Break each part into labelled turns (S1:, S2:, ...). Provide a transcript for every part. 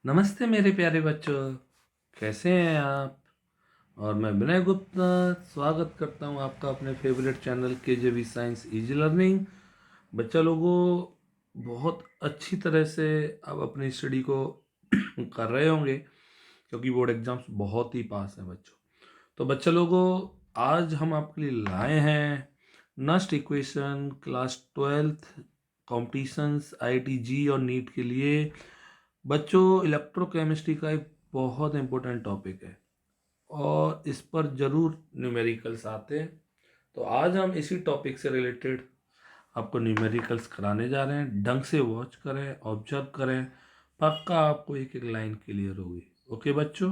S1: नमस्ते मेरे प्यारे बच्चों, कैसे हैं आप। और मैं विनय गुप्ता स्वागत करता हूं आपका अपने favourite channel KJV science easy learning. बच्चा लोगों, बहुत अच्छी तरह से आप अपनी स्टडी को कर रहे होंगे क्योंकि बोर्ड एग्जाम्स बहुत ही पास हैं बच्चों। तो बच्चा लोगों, आज हम आपके लिए लाए हैं Nernst equation class 12th competitions IIT-JEE और नीट के लिए। बच्चों, इलेक्ट्रोकेमिस्ट्री का एक बहुत इंपॉर्टेंट टॉपिक है और इस पर जरूर न्यूमेरिकल्स आते हैं। तो आज हम इसी टॉपिक से रिलेटेड आपको न्यूमेरिकल्स कराने जा रहे हैं। ढंग से वॉच करें, ऑब्जर्व करें, पक्का आपको एक एक लाइन क्लियर होगी। ओके बच्चों,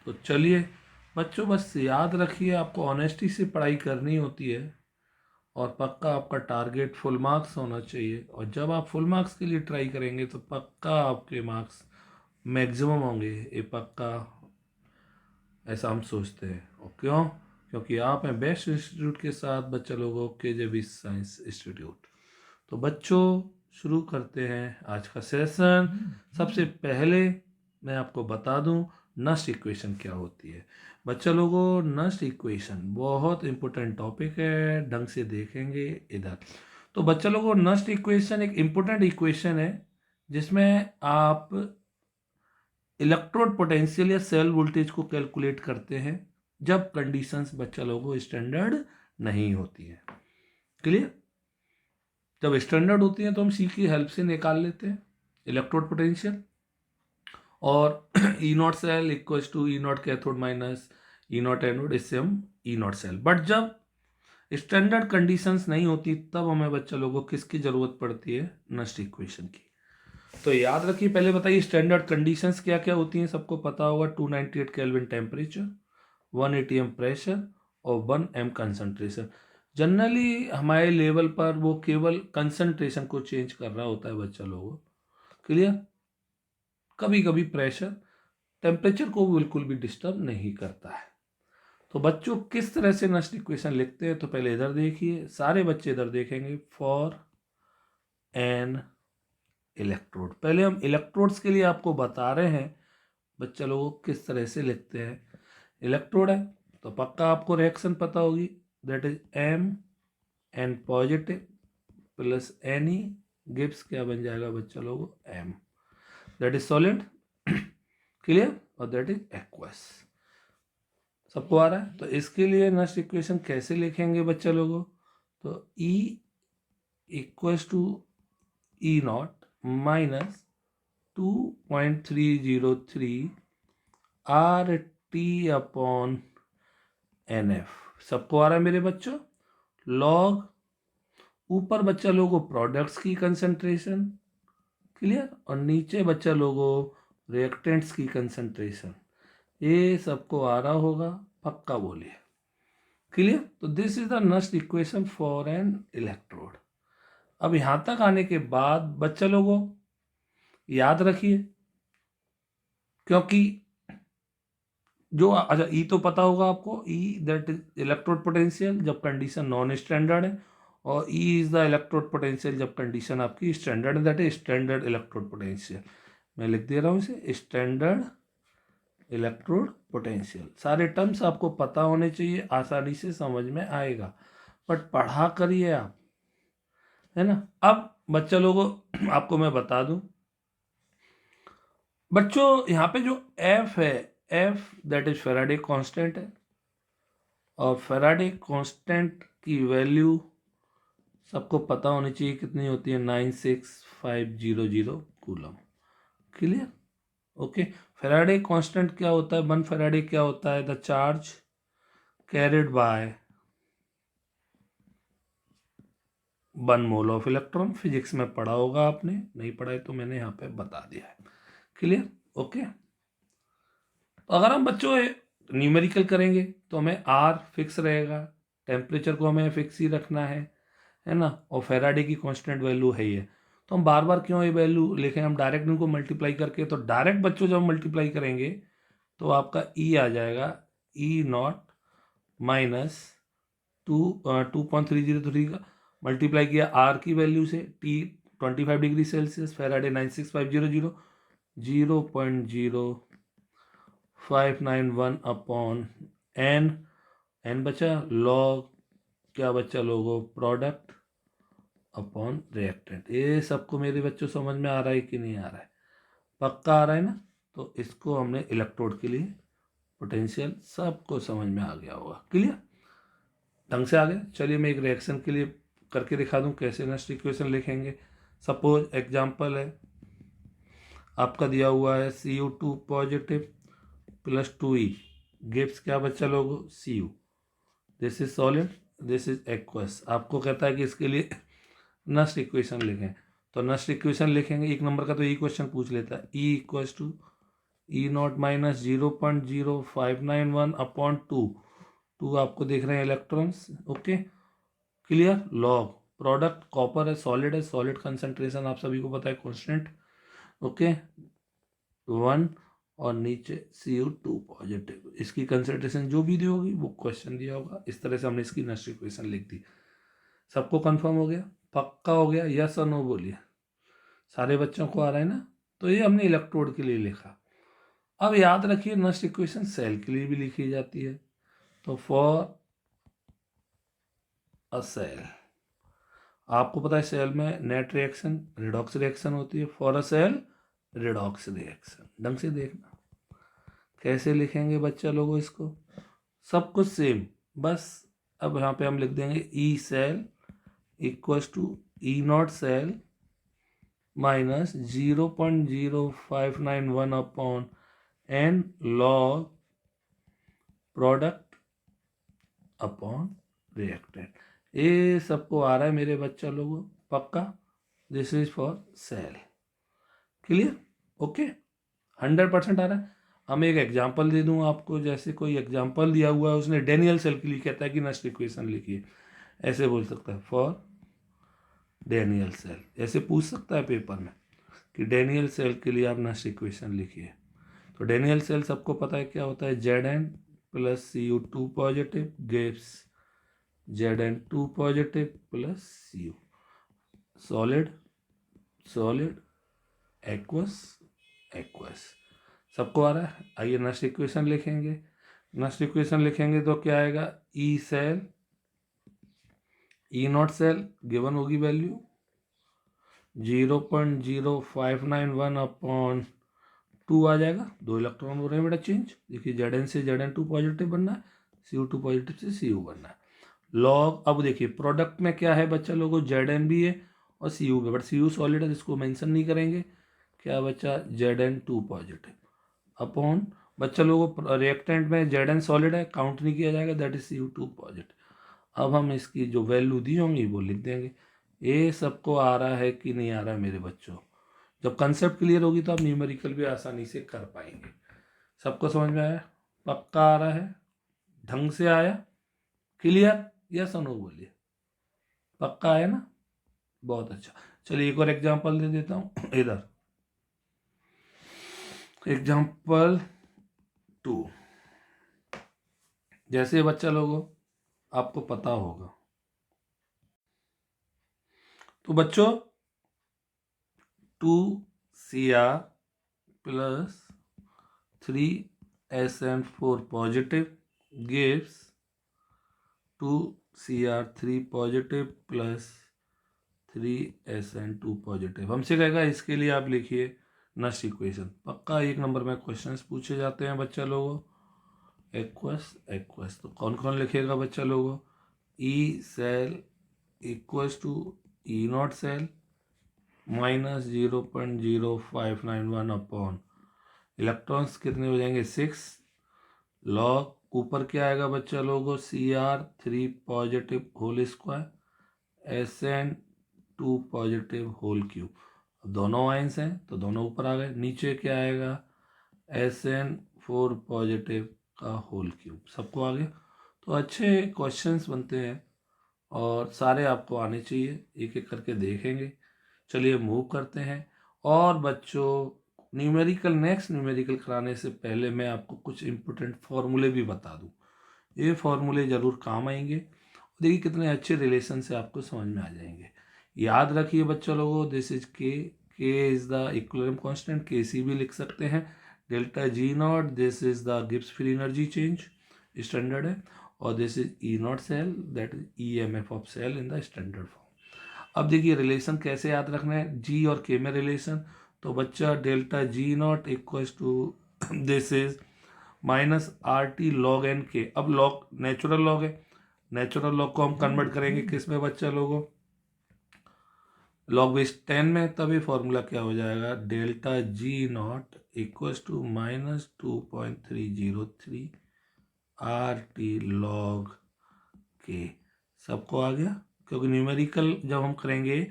S1: तो चलिए बच्चों, बस याद रखिए आपको ऑनेस्टी से पढ़ाई करनी होती है और पक्का आपका टारगेट फुल मार्क्स होना चाहिए। और जब आप फुल मार्क्स के लिए ट्राई करेंगे तो पक्का आपके मार्क्स मैक्सिमम होंगे, ये पक्का ऐसा हम सोचते हैं। और क्यों? क्योंकि आप हैं बेस्ट इंस्टीट्यूट के साथ बच्चा लोगों KJV साइंस इंस्टीट्यूट। तो बच्चों, शुरू करते हैं आज का सेशन। सबसे पहले मैं आपको बता दूं नस्ट इक्वेशन क्या होती है। बच्चा लोगों, नस्ट इक्वेशन बहुत इंपॉर्टेंट टॉपिक है, ढंग से देखेंगे इधर। तो बच्चा लोगों, नस्ट इक्वेशन एक इंपॉर्टेंट इक्वेशन है जिसमें आप इलेक्ट्रोड पोटेंशियल या सेल वोल्टेज को कैलकुलेट करते हैं जब कंडीशंस बच्चा लोगों स्टैंडर्ड नहीं होती है। क्लियर? जब स्टैंडर्ड होती है तो हम सी की हेल्प से निकाल लेते हैं इलेक्ट्रोड पोटेंशियल, और E naught cell equal to E naught cathode minus E naught anode, इससे हम ई नॉट सेल। बट जब स्टैंडर्ड कंडीशंस नहीं होती तब हमें बच्चा लोगों किसकी जरूरत पड़ती है? नस्ट इक्वेशन की। तो याद रखिए, पहले बताइए स्टैंडर्ड कंडीशंस क्या क्या होती हैं। सबको पता होगा 298 केल्विन टेम्परेचर, 1 atm प्रेशर और 1 m कंसंट्रेशन। जनरली हमारे लेवल पर वो केवल कंसंट्रेशन को चेंज कर रहा होता है बच्चा लोगों। क्लियर? कभी कभी प्रेशर टेम्परेचर को बिल्कुल भी डिस्टर्ब नहीं करता है। तो बच्चों, किस तरह से नस्ट इक्वेशन लिखते हैं? तो पहले इधर देखिए, सारे बच्चे इधर देखेंगे। फॉर एन इलेक्ट्रोड, पहले हम इलेक्ट्रोड्स के लिए आपको बता रहे हैं बच्चा लोगों किस तरह से लिखते हैं। इलेक्ट्रोड है तो पक्का आपको रिएक्शन पता होगी, that is an positive plus Ni gives क्या बन जाएगा बच्चा लोगों? M, that is solid. Clear? और दैट इज एक्वस। सबको आ रहा है? तो इसके लिए नेक्स्ट इक्वेशन कैसे लिखेंगे बच्चा लोगों? तो E equals to E naught minus 2.303 RT upon NF। सबको आ रहा है मेरे बच्चों? लॉग ऊपर बच्चा लोगों प्रोडक्ट्स की कंसंट्रेशन, क्लियर, और नीचे बच्चा लोगों रिएक्टेंट्स की कंसंट्रेशन। ये सबको आ रहा होगा, पक्का बोलिए। क्लियर? तो this is the Nernst equation for an electrode. अब यहां तक आने के बाद बच्चा लोगों याद रखिए, क्योंकि जो अच्छा ई तो पता होगा आपको, ई दैट इज इलेक्ट्रोड पोटेंशियल जब कंडीशन नॉन स्टैंडर्ड है, और E is the electrode potential जब कंडीशन आपकी स्टैंडर्ड है, that is standard electrode potential. मैं लिख दे रहा हूँ इसे, स्टैंडर्ड इलेक्ट्रोड पोटेंशियल। सारे टर्म्स आपको पता होने चाहिए, आसानी से समझ में आएगा, बट पढ़ा करिए आप, है ना। अब बच्चा लोगों आपको मैं बता दूं बच्चों, यहाँ पे जो एफ है, F that is Faraday constant है, और फेराडे कांस्टेंट की वैल्यू सबको पता होनी चाहिए कितनी होती है? 96500 coulomb. Clear? Okay. Faraday constant क्या होता है? 1 फेराडे क्या होता है? The charge carried by 1 mole of electron. Physics में पढ़ा होगा आपने, नहीं पढ़ा है तो मैंने यहाँ पे बता दिया है। क्लियर? ओके। तो अगर हम बच्चों न्यूमेरिकल करेंगे तो हमें R फिक्स रहेगा, टेम्परेचर को हमें फिक्स ही रखना है ना, और फेराडे की कांस्टेंट वैल्यू है ही है। तो हम बार बार क्यों ये वैल्यू लिखें? हम डायरेक्ट इनको मल्टीप्लाई करके, तो डायरेक्ट बच्चों जब मल्टीप्लाई करेंगे तो आपका E आ जाएगा, ई नॉट माइनस 2.303 का मल्टीप्लाई किया R की वैल्यू से, T 25 degree Celsius, Faraday 96500, 0.0591 upon N बचा लॉग क्या बच्चा लोगो प्रोडक्ट अपॉन रिएक्टेंट। ये सबको मेरे बच्चों समझ में आ रहा है कि नहीं आ रहा है? पक्का आ रहा है ना? तो इसको हमने इलेक्ट्रोड के लिए पोटेंशियल सबको समझ में आ गया होगा। क्लियर? ढंग से आ गया। चलिए मैं एक रिएक्शन के लिए करके दिखा दूं कैसे नेक्स्ट इक्वेशन लिखेंगे। सपोज एग्जांपल है आपका दिया हुआ है Cu2 positive plus 2E gives क्या बच्चा लोगो Cu। This is solid, this is aqueous. आपको कहता है कि इसके लिए नस्ट इक्वेशन लिखें, तो नस्ट इक्वेशन लिखेंगे। एक नंबर का तो यही क्वेश्चन पूछ लेता है। E equals to E0 minus 0.0591 upon 2 आपको देख रहे हैं electrons. Okay clear? Log product copper है, सॉलिड कंसंट्रेशन आप सभी को पता है कांस्टेंट। ओके 1 और नीचे Cu2 पॉजिटिव, इसकी कंसंट्रेशन जो भी दी होगी वो क्वेश्चन दिया होगा। इस तरह से हमने इसकी नेक्स्ट इक्वेशन लिख दी। सबको कंफर्म हो गया? पक्का हो गया? यस और नो बोलिए। सारे बच्चों को आ रहा है ना? तो ये हमने इलेक्ट्रोड के लिए लिखा। अब याद रखिए नेक्स्ट इक्वेशन सेल के लिए भी लिखी जाती है। तो फॉर अ सेल, आपको पता है सेल में नेट रिएक्शन रिडॉक्स रिएक्शन होती है। For a cell redox reaction. ढंग से देखना कैसे लिखेंगे बच्चा लोगों इसको, सब कुछ सेम। बस अब यहाँ पे हम लिख देंगे E cell equals to E0 cell minus 0.0591 upon N log product upon reactant. ये सबको आ रहा है मेरे बच्चा लोगों? पक्का? This is for cell. Clear? Okay 100% आ रहा है। हम एक एग्जांपल दे दूं आपको, जैसे कोई एग्जांपल दिया हुआ है, उसने डेनियल सेल के लिए कहता है कि नेक्स्ट इक्वेशन लिखिए, ऐसे बोल सकता है फॉर डेनियल सेल। ऐसे पूछ सकता है पेपर में कि डेनियल सेल के लिए आप नेक्स्ट इक्वेशन लिखिए। तो डेनियल सेल सबको पता है क्या होता है, Zn plus Cu2 positive gives Zn2 positive plus Cu। Solid aqueous सबको आ रहा है। आइए नेक्स्ट इक्वेशन लिखेंगे। नेक्स्ट इक्वेशन लिखेंगे तो क्या आएगा, E cell E0 cell given होगी वैल्यू 0.0591 अपॉन 2 आ जाएगा। 2 इलेक्ट्रॉन हो रहे हैं बेटा चेंज। देखिए Zn से Zn2 पॉजिटिव बनना है, Cu2 पॉजिटिव से Cu बनना है। लॉग अब देखिए प्रोडक्ट में क्या है बच्चा लोगों, Zn भी है और Cu भी, बट Cu सॉलिड है जिसको मेंशन नहीं करेंगे। क्या बच्चा Zn2 पॉजिटिव अपॉन बच्चा लोगों रिएक्टेंट में Zn सॉलिड है, काउंट नहीं किया जाएगा, दैट इज Cu2 पॉजिटिव। अब हम इसकी जो वैल्यू दी होंगी वो लिख देंगे। ये सबको आ रहा है कि नहीं आ रहा है मेरे बच्चों? जब कंसेप्ट क्लियर होगी तो आप न्यूमेरिकल भी आसानी से कर पाएंगे। सबको समझ में आया? पक्का आ रहा है? ढंग से आया? क्लियर? यस और नो बोलिए। पक्का है ना? बहुत अच्छा। चलिए एक और एग्जांपल दे देता हूं इधर। एग्जांपल 2, जैसे बच्चा लोगों आपको पता होगा, तो बच्चों 2Cr plus 3SN4 positive gives 2Cr3 positive plus 3SN2 positive. हमसे कहेगा इसके लिए आप लिखिए नेक्स्ट इक्वेशन। पक्का 1 नंबर में क्वेश्चंस पूछे जाते हैं बच्चा लोगों। एक्वस तो कौन कौन लिखेगा बच्चा लोगों, E cell equals to E0 cell minus 0.0591 upon electrons कितने हो जाएंगे 6 लॉग ऊपर क्या आएगा बच्चा लोगों, Cr3 positive whole square Sn2 positive whole cube. दोनों आइंस हैं तो दोनों ऊपर आ गए। नीचे क्या आएगा, Sn4 पॉजिटिव का होल क्यूब। सबको आ गया? तो अच्छे क्वेश्चंस बनते हैं और सारे आपको आने चाहिए, एक एक करके देखेंगे। चलिए मूव करते हैं। और बच्चों नेक्स्ट न्यूमेरिकल कराने से पहले मैं आपको कुछ इंपॉर्टेंट फॉर्मूले भी बता दूं। ये फॉर्मूले ज़रूर काम आएंगे। देखिए कितने अच्छे रिलेशन से आपको समझ में आ जाएंगे। याद रखिए बच्चों लोगों, दिस इज के के इज द इक्विलिब्रियम कांस्टेंट, के सी भी लिख सकते हैं। Delta G naught, this is the Gibbs free energy change, standard है। और this is E naught cell, that is E M F of cell in the standard form. अब देखिए relation कैसे याद रखना है, जी और के में रिलेशन। तो बच्चा delta G naught equals to this is minus R T log N K. अब लॉग नेचुरल लॉग है, नेचुरल लॉग को हम कन्वर्ट करेंगे किस में बच्चा लोगों, लॉग बेस 10 में। तभी फॉर्मूला क्या हो जाएगा, delta G naught equals to minus 2.303 R T log K. सबको आ गया, क्योंकि न्यूमेरिकल जब हम करेंगे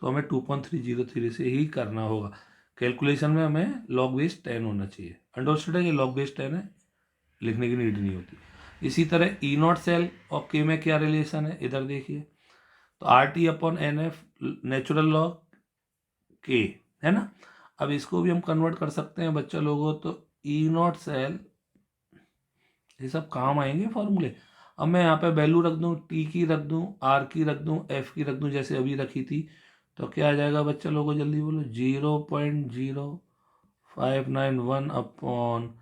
S1: तो हमें 2.303 से ही करना होगा। कैलकुलेशन में हमें लॉग बेस 10 होना चाहिए। अंडरस्टूड है, ये लॉग बेस 10 है, लिखने की नीड नहीं होती। इसी तरह ई नॉट सेल और के में क्या रिलेशन है, इधर देखिए। तो R T upon N F natural log K, है ना। अब इसको भी हम कन्वर्ट कर सकते हैं बच्चा लोगों, तो ई नॉट सेल, ये सब काम आएंगे फॉर्मूले। अब मैं यहाँ पे वैल्यू रख दूँ, टी की रख दूँ, आर की रख दूँ, एफ की रख दूँ, जैसे अभी रखी थी। तो क्या आ जाएगा बच्चा लोगों, जल्दी बोलो, 0.0591 अपॉन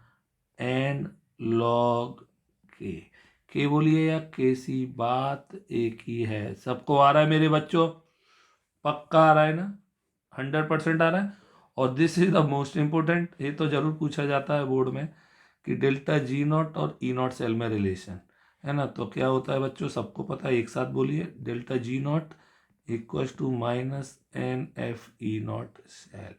S1: एन लॉग के बोलिए या के सी, बात एक ही है। सबको आ रहा है मेरे बच्चों, पक्का आ रहा है ना, 100% आ रहा है। और this is the most important, ये तो जरूर पूछा जाता है बोर्ड में, कि डेल्टा जी नॉट और ई नॉट सेल में रिलेशन है ना। तो क्या होता है बच्चों, सबको पता है, एक साथ बोलिए, delta G naught equals to minus N F E naught cell.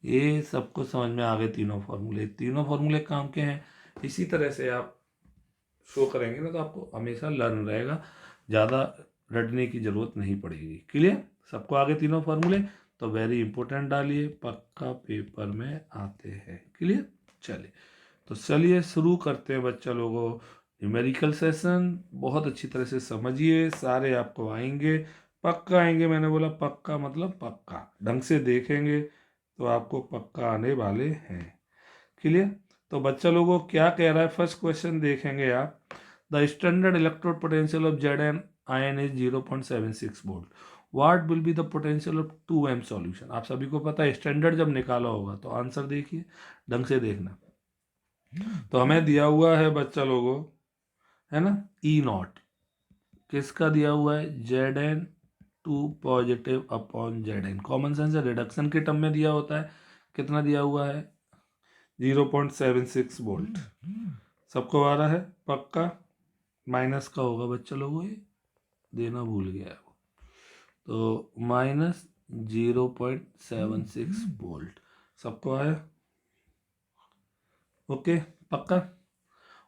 S1: ये सबको समझ में आ गए तीनों फॉर्मूले, तीनों फॉर्मूले काम के हैं। इसी तरह से आप शो करेंगे ना तो आपको हमेशा लर्न रहेगा, ज़्यादा रटने की जरूरत नहीं पड़ेगी। क्लियर, सबको आगे तीनों फॉर्मूले, तो वेरी इंपॉर्टेंट डालिए, पक्का पेपर में आते हैं। क्लियर, चलिए तो चलिए शुरू करते हैं बच्चा लोगों। न्यूमेरिकल सेशन बहुत अच्छी तरह से समझिए, सारे आपको आएंगे, पक्का आएंगे। मैंने बोला पक्का मतलब पक्का, ढंग से देखेंगे तो आपको पक्का आने वाले हैं। क्लियर, तो बच्चा लोगों क्या कह रहा है, फर्स्ट क्वेश्चन देखेंगे आप। The standard electrode potential of Z N ion is 0.76 volt, what will be the potential of 2m solution. आप सभी को पता है स्टैंडर्ड जब निकाला होगा, तो आंसर देखिए, ढंग से देखना। तो हमें दिया हुआ है बच्चा लोगों, है ना, ई नॉट किसका दिया हुआ है, Z N two positive upon Z N, common sense है, रिडक्शन के टर्म में दिया होता है। कितना दिया हुआ है, 0.76 वोल्ट। सबको आ रहा है पक्का, माइनस का होगा बच्चा लोगों, ये देना भूल गया है वो, तो माइनस 0.76 वोल्ट। सबको आया, ओके पक्का।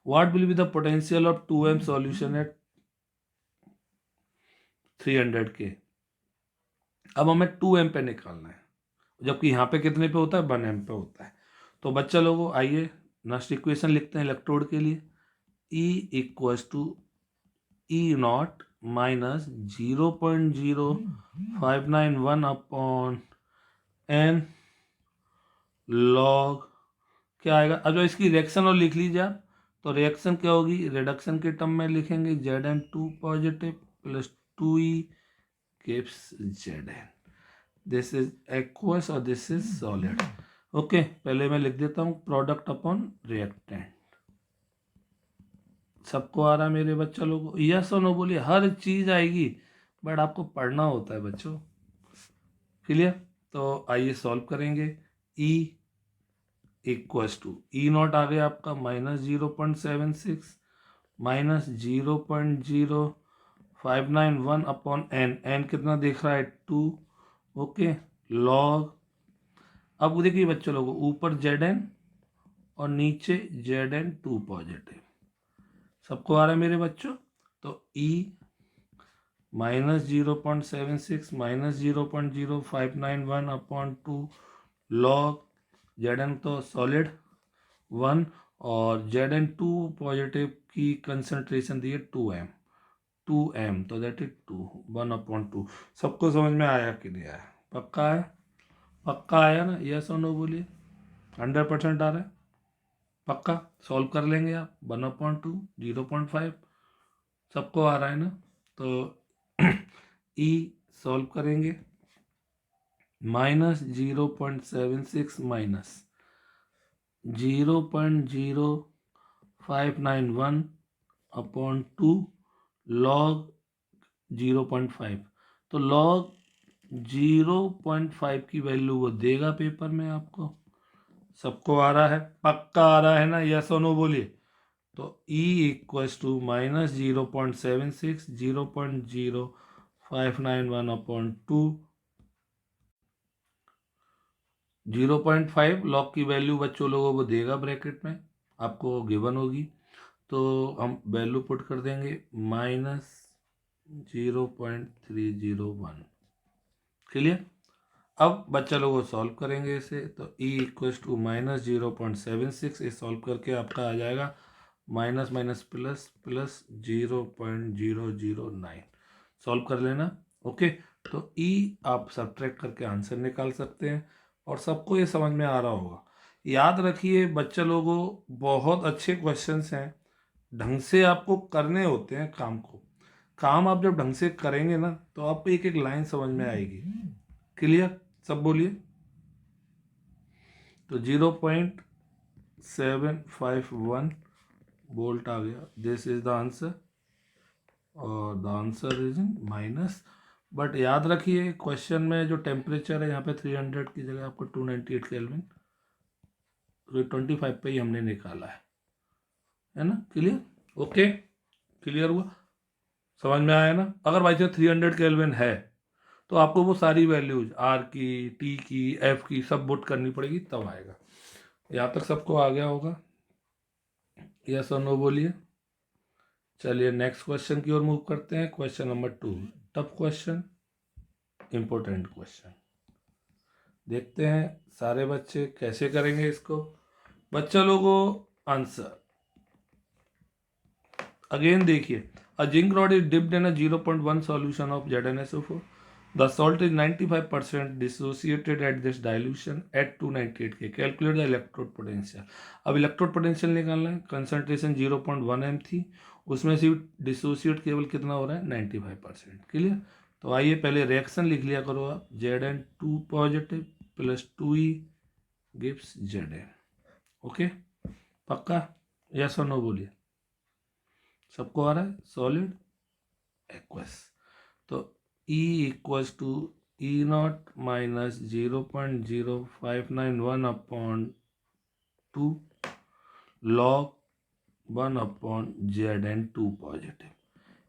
S1: What will be the potential of 2m solution at 300 के। अब हमें 2m पे निकालना है, जबकि यहाँ पे कितने पे होता है, 1m पे होता है। तो बच्चा लोगों आइए नेक्स्ट इक्वेशन लिखते हैं इलेक्ट्रोड के लिए, E equals to E naught minus 0.0591 upon N log, क्या आएगा। अब जो इसकी रिएक्शन और लिख लीजिए आप, तो रिएक्शन क्या होगी, रिडक्शन के टर्म में लिखेंगे, Z N two positive plus 2e gives Z N, this is aqueous और दिस इज सॉलिड। ओके, पहले मैं लिख देता हूँ प्रोडक्ट अपॉन रिएक्टेंट। सबको आ रहा है मेरे बच्चा लोगों, यस और नो बोलिए, हर चीज आएगी, बट आपको पढ़ना होता है बच्चों। क्लियर, तो आइए सॉल्व करेंगे। E equals to E naught आ गया आपका minus 0.76 minus 0.0591 upon n, n कितना देख रहा है 2, ओके लॉग। अब देखिए बच्चों लोगों, ऊपर जेड एन और नीचे जेड एन टू पॉजिटिव। सबको आ रहा है मेरे बच्चों, तो E minus 0.76 minus 0.0591 upon 2 log Z N तो सॉलिड 1 और जेड एन टू पॉजिटिव की कंसंट्रेशन दी है 2m तो दैट इज 1/2। सबको समझ में आया कि नहीं आया, पक्का है, पक्का आया ना, यस और नो बोलिए, 100% आ रहा है पक्का। सॉल्व कर लेंगे आप, 1/2 0.5, सबको आ रहा है ना। तो ई सॉल्व करेंगे, माइनस 0.76 माइनस 0.0591 अपॉन 2 लॉग 0.5। तो लॉग 0.5 की वैल्यू वो देगा पेपर में आपको। सबको आ रहा है? पक्का आ रहा है ना? यस और नो बोलिए। तो E equals to minus 0.76 0.0591 upon 2 0.5 log की वैल्यू बच्चों लोगों को देगा ब्रैकेट में, आपको गिवन होगी। तो हम वैल्यू पुट कर देंगे माइनस 0.301। क्लियर? अब बच्चा लोगों सॉल्व करेंगे इसे। तो E इक्वल्स टू माइनस 0.76, ये सॉल्व करके आपका आ जाएगा minus minus plus plus 0.009। Solve कर लेना। ओके, तो E आप सब्ट्रैक्ट करके आंसर निकाल सकते हैं और सबको ये समझ में आ रहा होगा। याद रखिए बच्चा लोगों, बहुत अच्छे क्वेश्चंस हैं, ढंग से आपको करने होते हैं काम को। काम आप जब ढंग से करेंगे ना तो आपको एक एक लाइन समझ में आएगी। क्लियर? सब बोलिए। तो 0.751 वोल्ट आ गया। दिस इज द आंसर और the answer is in minus. But याद रखिए क्वेश्चन में जो टेम्परेचर है यहाँ पे 300 की जगह आपको 298 केल्विन, तो 25 पे ही हमने निकाला है ना? क्लियर? ओके, क्लियर हुआ? समझ में आया ना? अगर बाई चांस 300 केल्विन है तो आपको वो सारी वैल्यूज आर की, टी की, एफ की सब पुट करनी पड़ेगी, तब आएगा। यहाँ तक सबको आ गया होगा? यस और नो बोलिए। चलिए नेक्स्ट क्वेश्चन की ओर मूव करते हैं। Question number 2, tough question, important question. देखते हैं सारे बच्चे कैसे करेंगे इसको। बच्चा लोगों आंसर अगेन देखिए, a zinc rod is dipped in a 0.1 solution of ZnSO4. The salt is 95% dissociated at this dilution at 298 K. Calculate the electrode potential. अब इलेक्ट्रोड पोटेंशियल निकालना है। कंसंट्रेशन 0.1 m थी, उसमें से डिसोसिएट केवल कितना हो रहा है? 95%। क्लियर? तो आइए पहले रिएक्शन लिख लिया करो आप। Zn2 positive plus 2E gives Zn। Okay, पक्का? यस और नो बोलिए। सबको आ रहा है? Solid aqueous. तो E equals to E naught minus 0.0591 upon 2 log 1 upon Zn2 positive.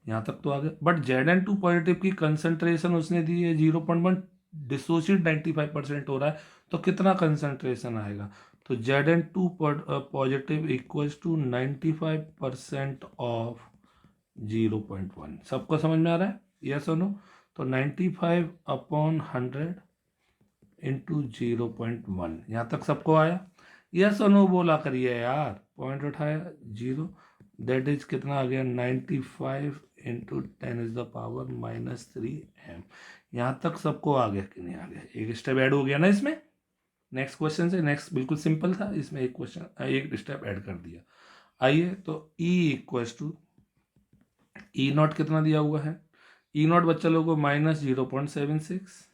S1: यहाँ तक तो आ गया। बट Zn2 पॉजिटिव की कंसंट्रेशन उसने दी है 0.1, डिसोसिएट 95% हो रहा है, तो कितना कंसंट्रेशन आएगा? तो Zn2 positive equals to 95% of 0.1। सबको समझ में आ रहा है? यस और नो? तो 95 अपॉन 100 इंटू 0.1। यहाँ तक सबको आया? यस और नो बोला करिए यार। पॉइंट उठाया 0, दैट इज कितना आ गया? 95 into 10 is the power minus 3 m। यहाँ तक सबको आ गया कि नहीं आ गया? एक स्टेप ऐड हो गया ना इसमें। नेक्स्ट क्वेश्चन से, नेक्स्ट बिल्कुल सिंपल था, इसमें एक क्वेश्चन एक स्टेप ऐड कर दिया। आइए, तो E equals to E naught कितना दिया हुआ है? E नॉट बच्चा लोगों को minus 0.76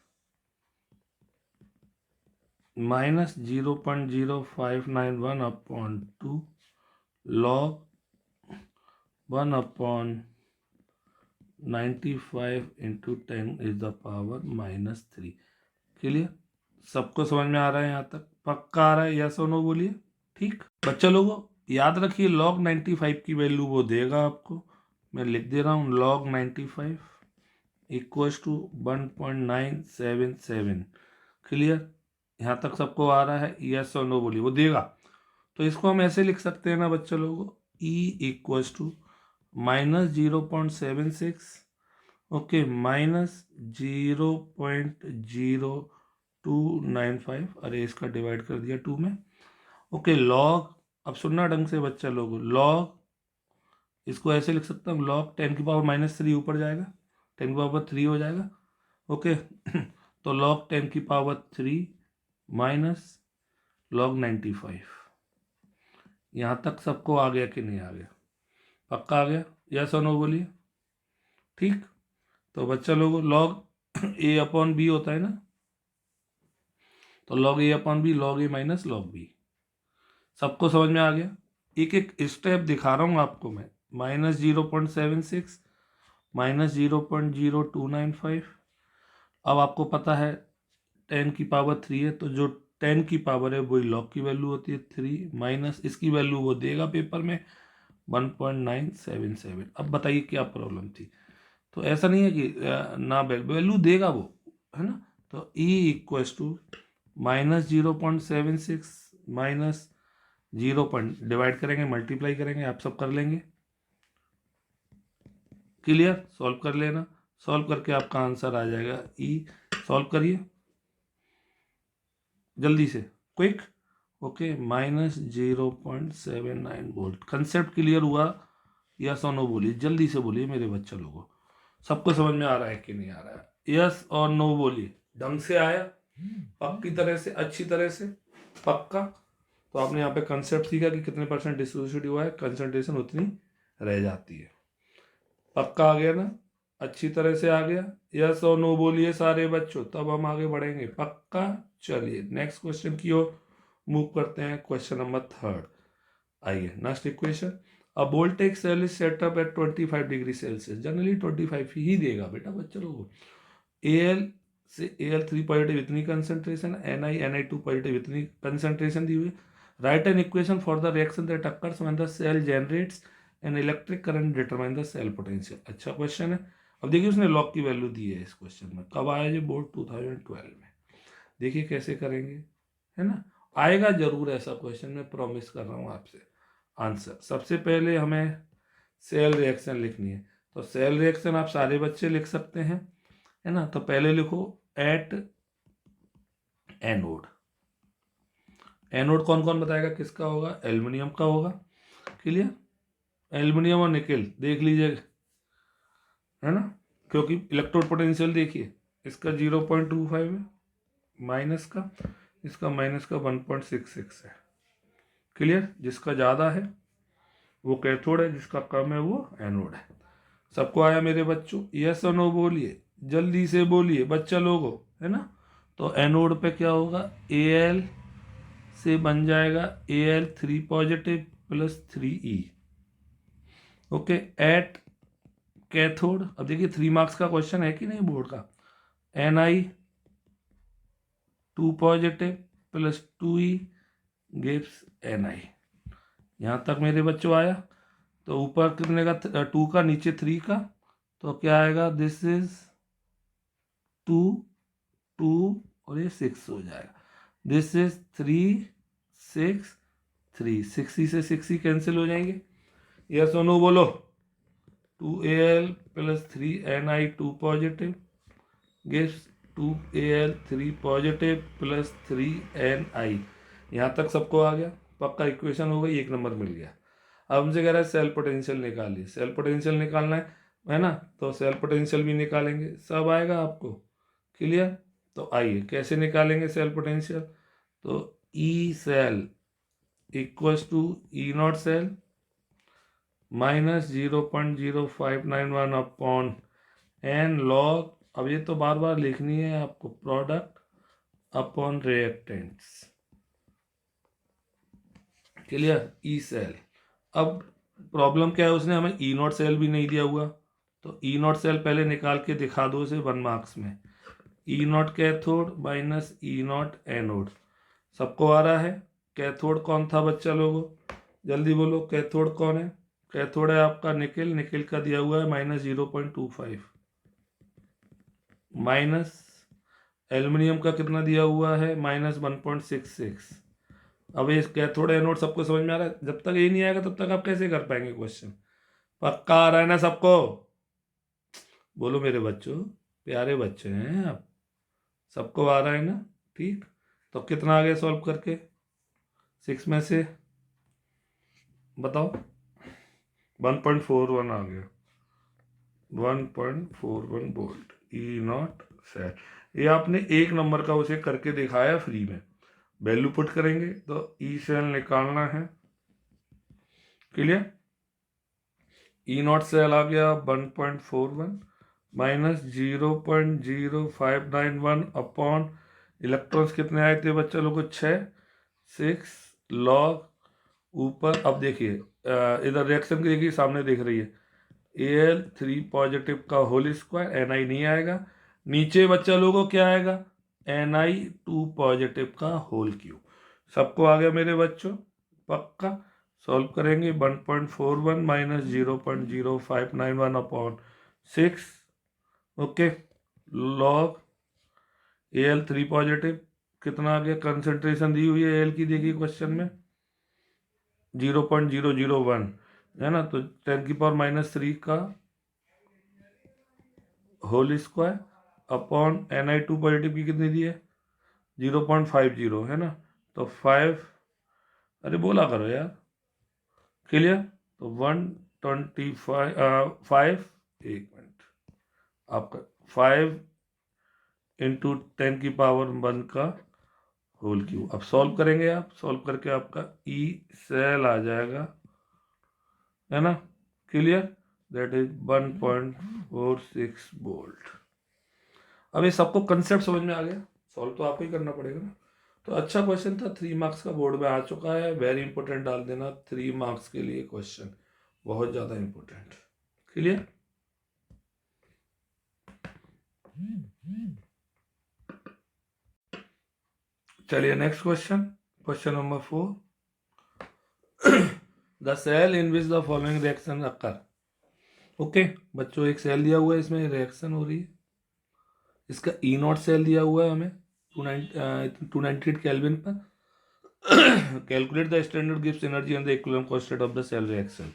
S1: minus 0.0591 upon 2 log 1 upon 95 into 10 is the power minus 3। Clear? सबको समझ में आ रहा है यहाँ तक? पक्का आ रहा है? यस और नो बोलिए। ठीक बच्चा लोगों, याद रखिए लॉग 95 की वैल्यू वो देगा आपको। मैं लिख दे रहा हूँ लॉग 95 इक्वल्स टू 1.977। क्लियर? यहाँ तक सबको आ रहा है? यस और नो बोलिए। वो देगा, तो इसको हम ऐसे लिख सकते हैं ना बच्चा लोगों, E equals to minus 0.76, okay, minus 0.0295, अरे इसका डिवाइड कर दिया 2 में। ओके, लॉग, अब सुनना ढंग से बच्चा लोगों, लॉग इसको ऐसे लिख सकता हूँ, लॉग 10 की पावर माइनस 3 ऊपर जाएगा, 10 की पावर 3 हो जाएगा। ओके तो लॉग 10 की पावर 3 माइनस लॉग 95। यहाँ तक सबको आ गया कि नहीं आ गया? पक्का आ गया? यस और नो बोलिए। ठीक, तो बच्चा लोगों लॉग A अपॉन बी होता है ना, तो log a upon B, log a minus log b। सबको समझ में आ गया? एक एक स्टेप दिखा रहा हूँ आपको मैं। -0.76 -0.0295। अब आपको पता है 10 की पावर 3 है, तो जो 10 की पावर है वही log की वैल्यू होती है 3, माइनस इसकी वैल्यू वो देगा पेपर में 1.977। अब बताइए क्या प्रॉब्लम थी? तो ऐसा नहीं है कि ना वैल्यू देगा वो, है ना। तो E equals to -0.76 minus 0 divide करेंगे, मल्टीप्लाई करेंगे, आप सब कर लेंगे। क्लियर? सॉल्व कर लेना, सॉल्व करके आपका आंसर आ जाएगा। E सॉल्व करिए जल्दी से, quick. Okay, -0.79 volt. Concept clear हुआ? यस और नो बोलिए, जल्दी से बोलिए मेरे बच्चे लोगों। सबको समझ में आ रहा है कि नहीं आ रहा है? यस और नो बोलिए। ढंग से आया? पक्की तरह से, अच्छी तरह से, पक्का? तो आपने यहाँ पे कंसेप्ट सीखा कि कितने परसेंट डिसोसिएट हुआ है, कंसंट्रेशन उतनी रह जाती है। पक्का आ गया ना? अच्छी तरह से आ गया? यस और नो बोलिए सारे बच्चों, तब हम आगे बढ़ेंगे। पक्का? चलिए नेक्स्ट क्वेश्चन की ओर मूव करते हैं। Question number 3। आइए next equation. A voltage cell is set up at 25 degree Celsius. Generally 25 ही देगा बेटा बच्चों लोगों। एल से Al3 पॉजिटिव इतनी कंसंट्रेशन, Ni2 पॉजिटिव इतनी कंसंट्रेशन दी हुई। Write an equation for the reaction that occurs when the cell generates an electric current determine the cell potential. अच्छा क्वेश्चन है। अब देखिए उसने लॉग की वैल्यू दी है इस क्वेश्चन में। कब आया ये? बोर्ड 2012 में। देखिए कैसे करेंगे, है ना। आएगा जरूर ऐसा क्वेश्चन, मैं प्रॉमिस कर रहा हूँ आपसे। आंसर सबसे पहले हमें सेल रिएक्शन लिखनी है, तो सेल रिएक्शन आप सारे बच्चे लिख सकते हैं, है ना। तो पहले लिखो एट एनोड। एनोड कौन कौन बताएगा किसका होगा? एल्युमिनियम का होगा। क्लियर? एल्युमिनियम और निकेल देख लीजिए, है ना, क्योंकि इलेक्ट्रोड पोटेंशियल देखिए, इसका 0.25 है माइनस का, इसका माइनस का 1.66 है। क्लियर? जिसका ज़्यादा है वो कैथोड है, जिसका कम है वो एनोड है। सबको आया मेरे बच्चों? यस और नो बोलिए, जल्दी से बोलिए बच्चा लोगों, है ना। तो एनोड पे क्या होगा? Al से बन जाएगा Al3 positive plus 3E। Okay, at cathode. अब देखिए 3 मार्क्स का क्वेश्चन है कि नहीं बोर्ड का। Ni2 positive plus 2E gives Ni। यहाँ तक मेरे बच्चों आया? तो ऊपर कितने का? 2 का, नीचे 3 का, तो क्या आएगा? दिस इज 2 2 और ये 6 हो जाएगा। This is 3 6 3। 6 से 6 कैंसिल हो जाएंगे। यस और नो बोलो। 2Al plus 3Ni2 positive gives 2Al3 positive plus 3Ni। यहाँ तक सबको आ गया? पक्का इक्वेशन हो गई, 1 नंबर मिल गया। अब हमसे कह रहा है सेल पोटेंशियल निकालिए। सेल पोटेंशियल निकालना है ना, तो सेल पोटेंशियल भी निकालेंगे, सब आएगा आपको। क्लियर? तो आइए कैसे निकालेंगे सेल पोटेंशियल। तो E cell equals to E naught cell minus 0.0591 upon N log, अब ये तो बार बार लिखनी है आपको, product upon reactants. Clear? E cell. अब प्रॉब्लम क्या है, उसने हमें ई नॉट सेल भी नहीं दिया हुआ, तो ई नॉट सेल पहले निकाल के दिखा दो उसे 1 मार्क्स में। E naught cathode minus E naught anode. सबको आ रहा है? कैथोड कौन था बच्चा लोगों? जल्दी बोलो, कैथोड कौन है? कैथोड है आपका निकेल। निकेल का दिया हुआ है -0.25, माइनस एल्युमिनियम का कितना दिया हुआ है? -1.66। अब ये कैथोड एनोड सबको समझ में आ रहा है? जब तक ये नहीं आएगा तब तक आप कैसे कर पाएंगे क्वेश्चन? पक्का आ रहा है ना सबको? बोलो मेरे बच्चों, प्यारे बच्चे हैं आप, सबको आ रहा है ना? ठीक, तो कितना आ गया सॉल्व करके? 6 में से बताओ। 1.41 आ गया। 1.41 वोल्ट ई नॉट सेट। ये आपने 1 नंबर का उसे करके दिखाया फ्री में। वैल्यू पुट करेंगे तो ई सेल निकालना है। क्लियर? ई नॉट सेल आ गया 1.41 माइनस 0.0591 अपॉन इलेक्ट्रॉन्स कितने आए थे बच्चा लोगों को? 6, 6 लॉग ऊपर। अब देखिए इधर रिएक्शन की देखिए सामने देख रही है, Al3 पॉजिटिव का होल स्क्वायर, Ni नहीं आएगा। नीचे बच्चा लोगों को क्या आएगा? Ni2 पॉजिटिव का होल क्यूब। सबको आ गया मेरे बच्चों? पक्का। सॉल्व करेंगे 1.41 minus 0.0591 upon 6। Okay, log Al3 positive कितना आ गया? कंसेंट्रेशन दी हुई है Al की, देखिए क्वेश्चन में 0.001 है ना, तो 10⁻³ का whole square upon Ni2 positive की कितनी दी है? 0.50 है ना, तो 5, अरे बोला करो यार, क्लियर। तो 125, 1 मिनट, आपका 5 इंटू 10⁻1 का होल क्यूब। अब सॉल्व करेंगे, आप सॉल्व करके आपका ई सेल आ जाएगा, है ना, क्लियर। That is 1.46 volt. अब ये सबको कंसेप्ट समझ में आ गया, सॉल्व तो आपको ही करना पड़ेगा ना। तो अच्छा क्वेश्चन था, 3 मार्क्स का बोर्ड में आ चुका है, वेरी इंपॉर्टेंट डाल देना 3 मार्क्स के लिए क्वेश्चन, बहुत ज़्यादा इंपॉर्टेंट, क्लियर। चलिए next question, question number 4। The cell in which the following reaction occur. Okay बच्चों, एक सेल दिया हुआ है, इसमें रिएक्शन हो रही है, इसका ई नॉट सेल दिया हुआ है हमें 298 केल्विन पर। Calculate the standard Gibbs energy and the equilibrium constant of the cell reaction.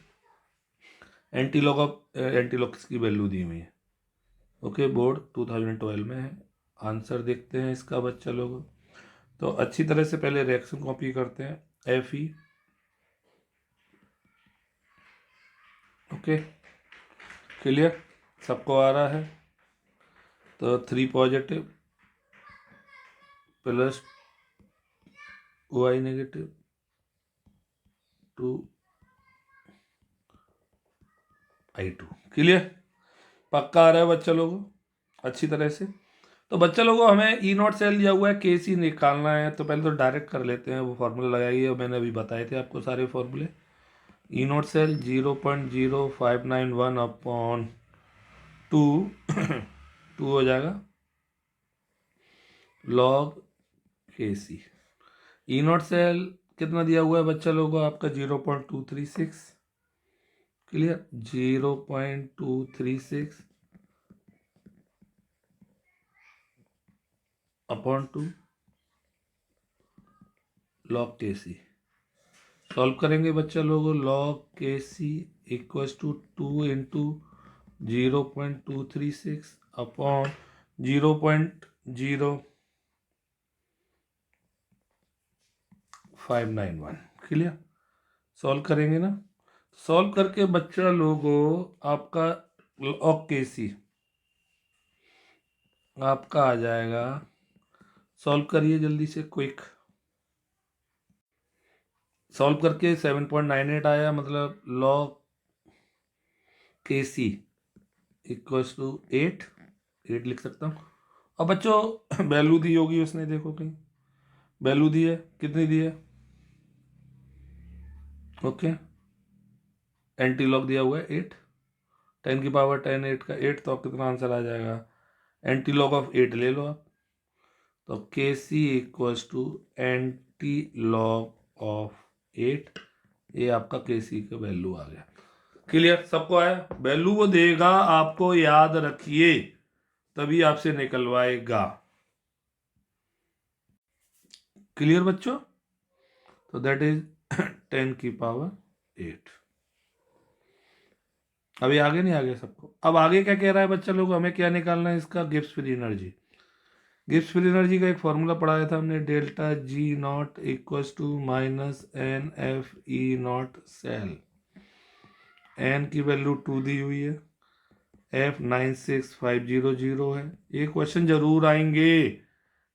S1: Antilog की वैल्यू दी हुई है। ओके, बोर्ड 2012 में है। आंसर देखते हैं इसका बच्चा लोग। तो अच्छी तरह से पहले रिएक्शन कॉपी करते हैं, Fe। ओके क्लियर, सबको आ रहा है। तो 3 positive plus Y negative 2 I2, clear, पक्का आ रहा है बच्चा लोगों अच्छी तरह से। तो बच्चा लोगों हमें ई नॉट सेल दिया हुआ है, Kc निकालना है, तो पहले तो डायरेक्ट कर लेते हैं, वो फॉर्मूला लगाइए, मैंने अभी बताए थे आपको सारे फॉर्मूले। ई नॉट सेल 0.0591 अपॉन 2 2 हो जाएगा log Kc। E naught cell कितना दिया हुआ है बच्चा लोगों आपका? 0.236, clear, 0.236 upon 2 log Kc। Solve करेंगे बच्चा लोगों, log Kc equals to 2 into 0.236 upon 0.0591, clear. Solve करेंगे ना, सॉल्व करके बच्चा लोगों आपका लॉग Kc आपका आ जाएगा, सॉल्व करिए जल्दी से क्विक। सॉल्व करके 7.98 आया, मतलब लॉग Kc इक्वल्स टू 8 लिख सकता हूँ। अब बच्चों वैल्यू दी होगी उसने, देखो कहीं वैल्यू दी है, कितनी दी है? ओके, एंटी लॉग दिया हुआ है 8, 10⁻10 8 का 8, तो कितना आंसर आ जाएगा? एंटी लॉग ऑफ 8 ले लो आप, तो Kc equals to anti log of 8, ये आपका Kc का वैल्यू आ गया, क्लियर, सबको आया। वैल्यू वो देगा आपको, याद रखिए, तभी आपसे निकलवाएगा, क्लियर बच्चों। तो दैट इज 10⁻8। अभी आगे नहीं, आगे सबको। अब आगे क्या कह रहा है बच्चा लोग, हमें क्या निकालना है इसका? Gibbs free energy. Gibbs free energy का एक फॉर्मूला पढ़ाया था हमने, delta G naught equals to minus NFE0 cell. N की वैल्यू 2 दी हुई है, F 96500 है। ये क्वेश्चन जरूर आएंगे।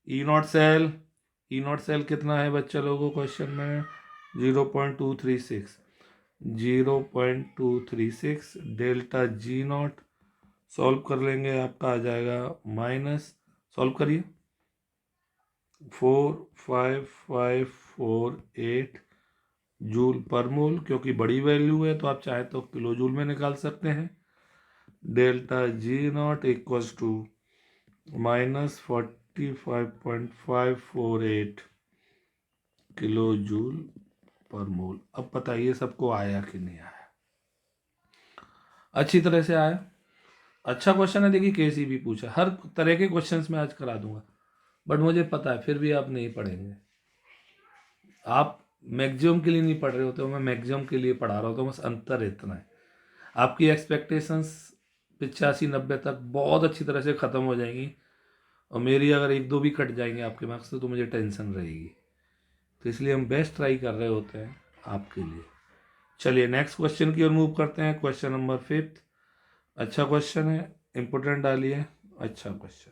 S1: E naught cell, E naught cell कितना है बच्चा लोगों क्वेश्चन में? 0.236, 0.236 डेल्टा G नॉट। सॉल्व कर लेंगे, आपका आ जाएगा माइनस, सॉल्व करिए, 45548 जूल पर मोल, क्योंकि बड़ी वैल्यू है तो आप चाहे तो किलो जूल में निकाल सकते हैं। Delta G naught equals to -45.548 kilo joule per mole. अब बताइए सबको आया कि नहीं आया? अच्छी तरह से आया। अच्छा क्वेश्चन है, देखिए केसीबी पूछा, हर तरह के क्वेश्चंस मैं आज करा दूंगा, बट मुझे पता है फिर भी आप नहीं पढ़ेंगे। आप मैक्सिमम के लिए नहीं पढ़ रहे होते हो, मैं मैक्सिमम के लिए पढ़ा रहा होता हूँ, बस अंतर इतना है। आपकी एक्सपेक्टेशंस 85-90 तक बहुत अच्छी तरह से ख़त्म हो जाएंगी, और मेरी अगर 1-2 भी कट जाएंगे आपके मार्क्स से तो मुझे टेंशन रहेगी। तो इसलिए हम बेस्ट ट्राई कर रहे होते हैं आपके लिए। चलिए नेक्स्ट क्वेश्चन की ओर मूव करते हैं। Question number 5। अच्छा क्वेश्चन है, इंपोर्टेंट डालिए, अच्छा क्वेश्चन।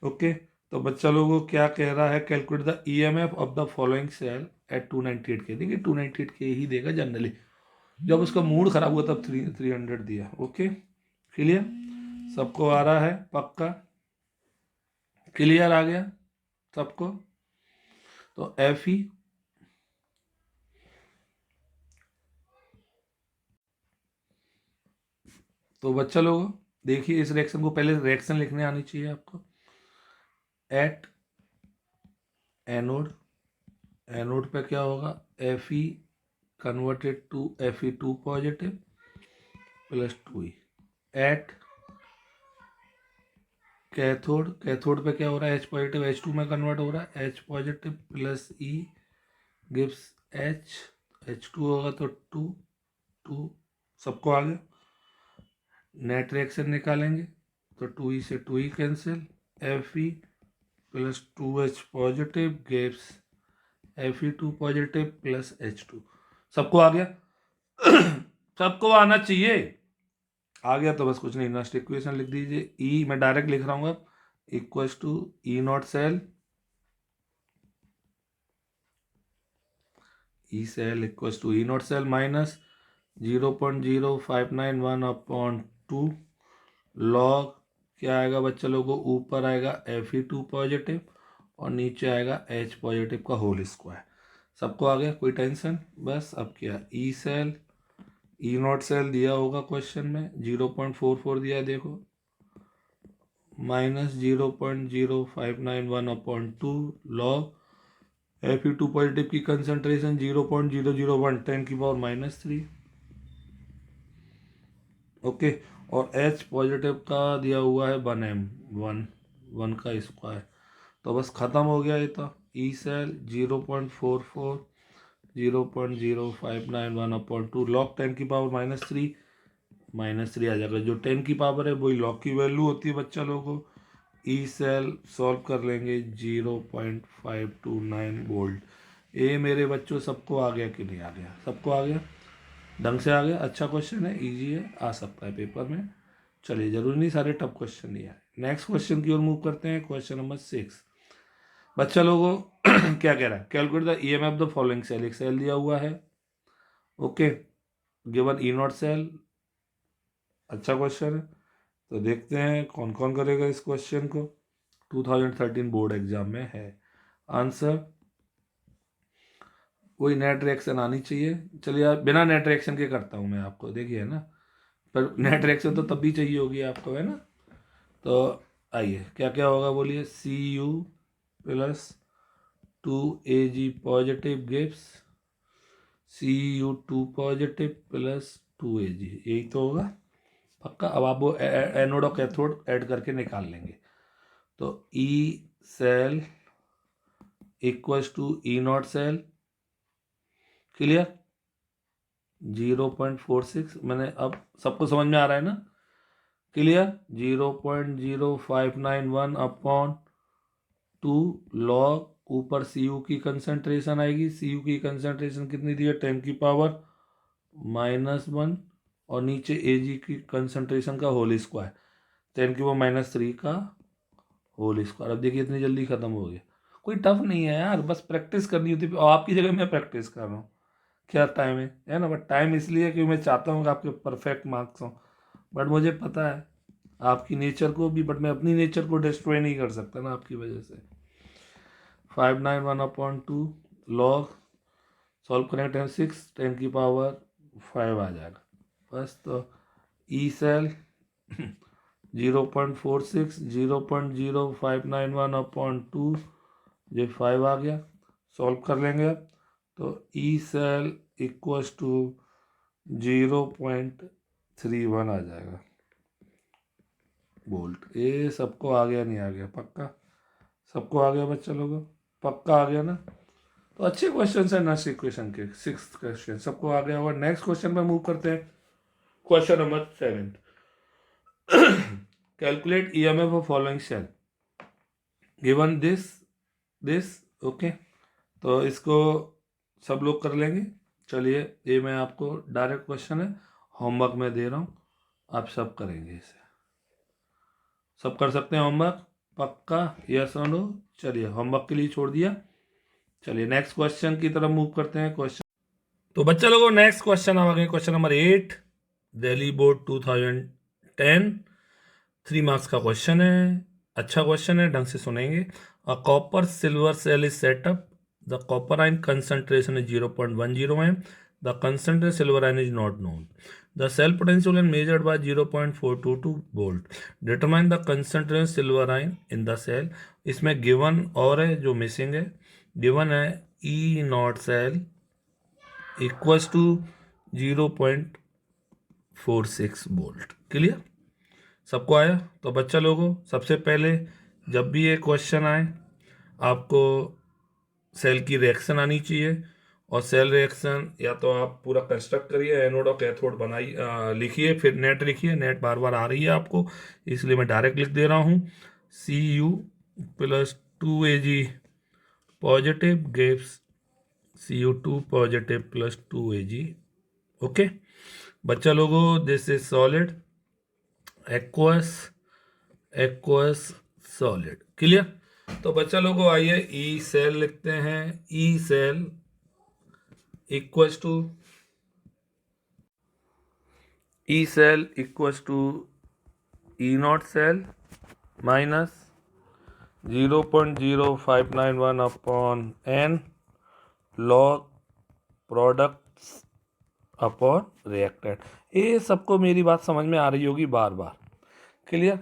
S1: ओके, तो बच्चा लोगों को क्या कह रहा है? Calculate the EMF of the following cell at 298 K. देखिए 298 के ही देगा जनरली, जब उसका मूड खराब हुआ तब 300 दिया। ओके क्लियर, सबको आ रहा है? पक्का क्लियर आ गया सबको? तो एफ ई तो बच्चा लोगों देखिए इस रिएक्शन को, पहले रिएक्शन लिखने आनी चाहिए आपको। एट एनोड, एनोड पे क्या होगा? F E converted to Fe2 positive plus 2E। At cathode, cathode पे क्या हो रहा है? H पॉजिटिव H2 में कन्वर्ट हो रहा है, H positive plus E gives H, H2 होगा तो 2 2। सबको आ गया? नेट रिएक्शन निकालेंगे तो 2E से 2E cancel, Fe plus 2H positive gives Fe2 positive plus H2। सबको आ गया? सबको आना चाहिए। आ गया तो बस कुछ नहीं, नेक्स्ट इक्वेशन लिख दीजिए। ई मैं डायरेक्ट लिख रहा हूँ अब, equals to E naught cell, E cell equals to E naught cell minus 0.0591 upon 2 log क्या आएगा बच्चा लोगों? ऊपर आएगा Fe2 पॉजिटिव और नीचे आएगा H पॉजिटिव का होल स्क्वायर। सबको आ गया? कोई टेंशन? बस अब क्या, E cell E naught cell दिया होगा क्वेश्चन में 0.44 दिया है देखो, minus 0.0591 upon 2 log Fe2 positive की कंसंट्रेशन 0.001 10 की पावर -3। ओके, और H पॉजिटिव का दिया हुआ है 1m, 1 का स्क्वायर। तो बस ख़त्म हो गया ये तो। ई सेल 0.44 0.0591 अपॉन 2 लॉग 10 की पावर -3 आ जाएगा। जो 10 की पावर है वही लॉग की वैल्यू होती है बच्चा लोगों को। ई सेल सॉल्व कर लेंगे 0.529 वोल्ट। ये मेरे बच्चों सबको आ गया कि नहीं आ गया? सबको आ गया? ढंग से आ गया? अच्छा क्वेश्चन है, इजी है, आ सकता है पेपर में। चलिए जरूरी नहीं सारे टफ क्वेश्चन नहीं आए। नेक्स्ट क्वेश्चन की ओर मूव करते हैं। क्वेश्चन नंबर 6 बच्चा लोगों क्या कह रहा है? Calculate the EMF the following cell. एक सेल दिया हुआ है, okay, given E naught cell. अच्छा क्वेश्चन है, तो देखते हैं कौन कौन करेगा इस क्वेश्चन को। 2013 बोर्ड एग्जाम में है। आंसर कोई नेट रिएक्शन आनी चाहिए। चलिए यार बिना नेट रिएक्शन के करता हूँ मैं आपको, देखिए ना, पर नेट रिएक्शन तो तब भी चाहिए होगी आपको, है ना? तो आइए क्या क्या होगा बोलिए। Cu plus 2Ag positive gives Cu2 positive plus 2Ag, यही तो होगा पक्का। अब आप वो एनोड और कैथोड ऐड करके निकाल लेंगे। तो E cell equals to E naught cell, clear? 0.46 मैंने, अब सबको समझ में आ रहा है ना? क्लियर? 0.0591 अपॉन 2 लॉग, ऊपर Cu की कंसंट्रेशन आएगी। Cu की कंसंट्रेशन कितनी दी है? 10 की पावर -1, और नीचे Ag की कंसंट्रेशन का होल स्क्वायर 10 की पावर -3 का होल स्क्वायर। अब देखिए इतनी जल्दी खत्म हो गया। कोई टफ नहीं है यार, बस प्रैक्टिस करनी होती है। और आपकी जगह मैं प्रैक्टिस कर रहा हूँ, क्या टाइम है ना? बट टाइम इसलिए कि मैं चाहता हूँ कि आपके परफेक्ट मार्क्स हों, बट मुझे पता है आपकी नेचर को भी, बट मैं अपनी नेचर को डिस्ट्रॉय नहीं कर सकता ना आपकी वजह से। 591/2 लॉग, सॉल्व करें 10 10 की पावर 5 आ जाएगा बस। तो ई सेल 0.46 0.0591/2 ये 5 आ गया, सॉल्व कर लेंगे अब। तो ई सेल इक्वल्स टू 0.31 आ जाएगा वोल्ट। ये सबको आ गया नहीं आ गया? पक्का सबको आ गया बच्चा लोगों? पक्का आ गया ना? तो अच्छे क्वेश्चन है नेक्स्ट इक्वेशन के, 6th क्वेश्चन सबको आ गया होगा। नेक्स्ट क्वेश्चन पे मूव करते हैं, question number 7। Calculate EMF of following cell given this okay. तो इसको सब लोग कर लेंगे। चलिए, ये मैं आपको डायरेक्ट क्वेश्चन है, होमवर्क में दे रहा हूँ, आप सब करेंगे इसे। सब कर सकते हैं होमवर्क? पक्का? यस और नो? चलिए, होमवर्क के लिए छोड़ दिया। चलिए नेक्स्ट क्वेश्चन की तरफ मूव करते हैं। क्वेश्चन तो बच्चा लोगों, नेक्स्ट क्वेश्चन आ गए, question number 8, Delhi board 2010, 3 marks का क्वेश्चन है। अच्छा क्वेश्चन है, ढंग से सुनेंगे। A copper silver cell is set up, the copper ion concentration is 0.10 m, the concentration silver ion is not known, the cell potential is measured by 0.422 volt, determine the concentration silver ion in the cell। इसमें given और है जो missing है, given है E naught cell equals to 0.46 volt. Clear? सबको आया? तो बच्चा लोगों, सबसे पहले जब भी ये क्वेश्चन आए आपको सेल की रिएक्शन आनी चाहिए, और सेल रिएक्शन या तो आप पूरा कंस्ट्रक्ट करिए, एनोड और कैथोड बनाइए, लिखिए, फिर नेट लिखिए। नेट बार बार आ रही है आपको, इसलिए मैं डायरेक्ट लिख दे रहा हूँ। Cu + 2Ag positive gives Cu2 positive + 2Ag। Okay बच्चा लोगों, this is solid, aqueous solid. Clear? तो बच्चा लोगों आइए ई सेल लिखते हैं। E cell equals to E naught cell minus 0.0591/n log products upon reactant. ये सबको मेरी बात समझ में आ रही होगी बार बार। क्लियर?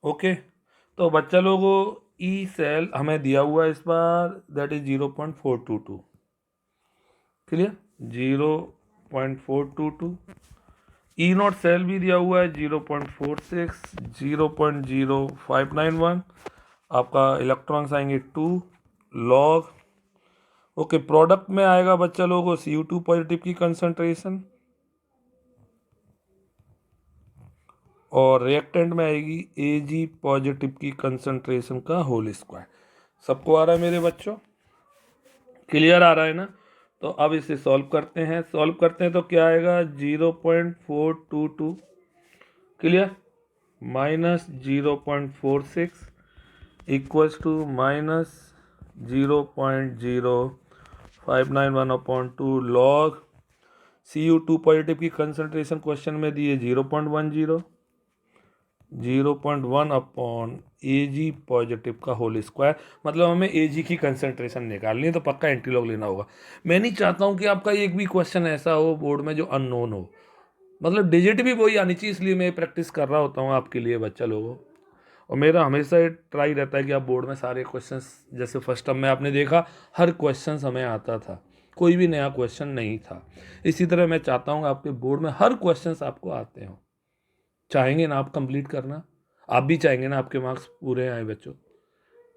S1: ओके। तो बच्चा लोगों, ई सेल हमें दिया हुआ है इस बार, that is 0.422। Clear? 0.422। E naught cell भी दिया हुआ है 0.46, 0.0591। आपका इलेक्ट्रॉन्स आएंगे 2 लॉग। ओके, प्रोडक्ट में आएगा बच्चा लोगों Cu2 पॉजिटिव की कंसंट्रेशन, और रिएक्टेंट में आएगी Ag पॉजिटिव की कंसंट्रेशन का होल स्क्वायर। सबको आ रहा है मेरे बच्चों? क्लियर आ रहा है ना? तो अब इसे सॉल्व करते हैं। तो क्या आएगा? 0.422 clear minus 0.46 equals to minus 0.0591/2 log Cu2 positive की कंसंट्रेशन क्वेश्चन में दी है 0.10, 0.1/Ag पॉजिटिव का होल स्क्वायर। मतलब हमें Ag की कंसंट्रेशन निकालनी है, तो पक्का एंटी लॉग लेना होगा। मैं नहीं चाहता हूं कि आपका एक भी क्वेश्चन ऐसा हो बोर्ड में जो अननोन हो, मतलब डिजिट भी वही आनी चाहिए, इसलिए मैं प्रैक्टिस कर रहा होता हूँ आपके लिए बच्चा लोगों। और मेरा हमेशा ये ट्राई रहता है कि आप बोर्ड में सारे क्वेश्चंस, जैसे फर्स्ट टर्म में आपने देखा हर क्वेश्चन हमें आता था, कोई भी नया क्वेश्चन नहीं था। इसी तरह मैं चाहता हूँ आपके बोर्ड में हर क्वेश्चन आपको आते हो। चाहेंगे ना आप कंप्लीट करना? आप भी चाहेंगे ना आपके मार्क्स पूरे आए बच्चों?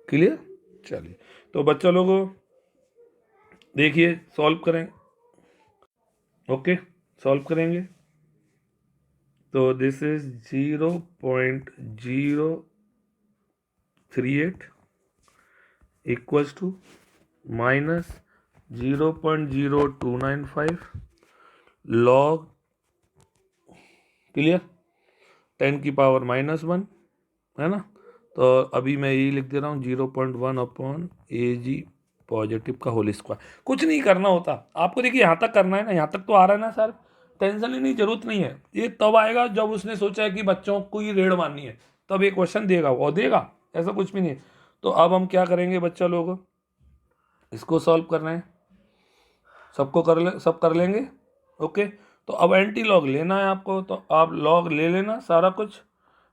S1: क्लियर? चलिए, तो बच्चों लोगों देखिए, सॉल्व करें। ओके, सॉल्व करेंगे। तो this is 0.038 equals to minus 0.0295 log, clear, 10 की पावर -1 है ना? तो अभी मैं यही लिख दे रहा हूँ 0.1/Ag पॉजिटिव का होल स्क्वायर। कुछ नहीं करना होता आपको, देखिए यहाँ तक करना है ना, यहाँ तक तो आ रहा है ना सर, टेंशन लेने की जरूरत नहीं है। ये तब आएगा जब उसने सोचा है कि बच्चों को ही रेड मारनी है, तब ये क्वेश्चन देगा, वो देगा, ऐसा कुछ भी नहीं है। तो अब हम क्या करेंगे बच्चा लोग, इसको सॉल्व करना है, सब कर लेंगे। ओके, तो अब एंटी लॉग लेना है आपको, तो आप लॉग ले लेना सारा कुछ,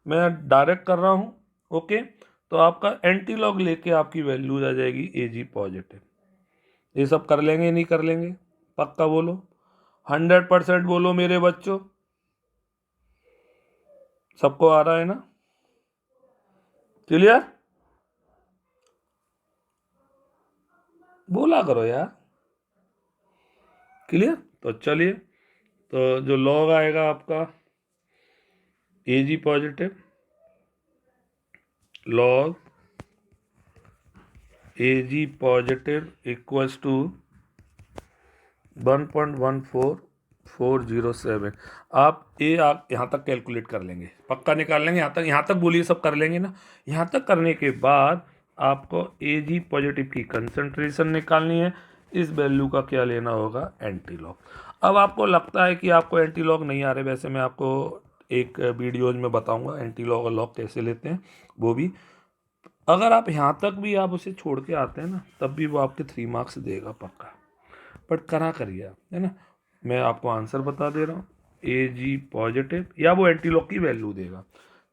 S1: मैं डायरेक्ट कर रहा हूँ। ओके, तो आपका एंटी लॉग लेके आपकी वैल्यूज आ जाएगी Ag पॉजिटिव। ये सब कर लेंगे नहीं कर लेंगे, पक्का बोलो, 100% बोलो मेरे बच्चों, सबको आ रहा है ना, क्लियर? बोला करो यार, क्लियर? तो चलिए, तो जो लॉग आएगा आपका Ag positive, log Ag positive equals to 1.14407। आप यहाँ तक कैलकुलेट कर लेंगे, पक्का निकाल लेंगे, यहाँ तक बोलिए, सब कर लेंगे ना। यहाँ तक करने के बाद आपको Ag पॉजिटिव की कंसंट्रेशन निकालनी है, इस वैल्यू का क्या लेना होगा, एंटी लॉग। अब आपको लगता है कि आपको एंटी लॉग नहीं आ रहे, वैसे मैं आपको एक वीडियोज में बताऊंगा एंटी लॉग और लॉग कैसे लेते हैं वो भी। अगर आप यहाँ तक भी आप उसे छोड़ के आते हैं ना, तब भी वो आपके 3 मार्क्स देगा पक्का, बट करा करिए आप, है ना। मैं आपको आंसर बता दे रहा हूँ, Ag पॉजिटिव या वो एंटी लॉग की वैल्यू देगा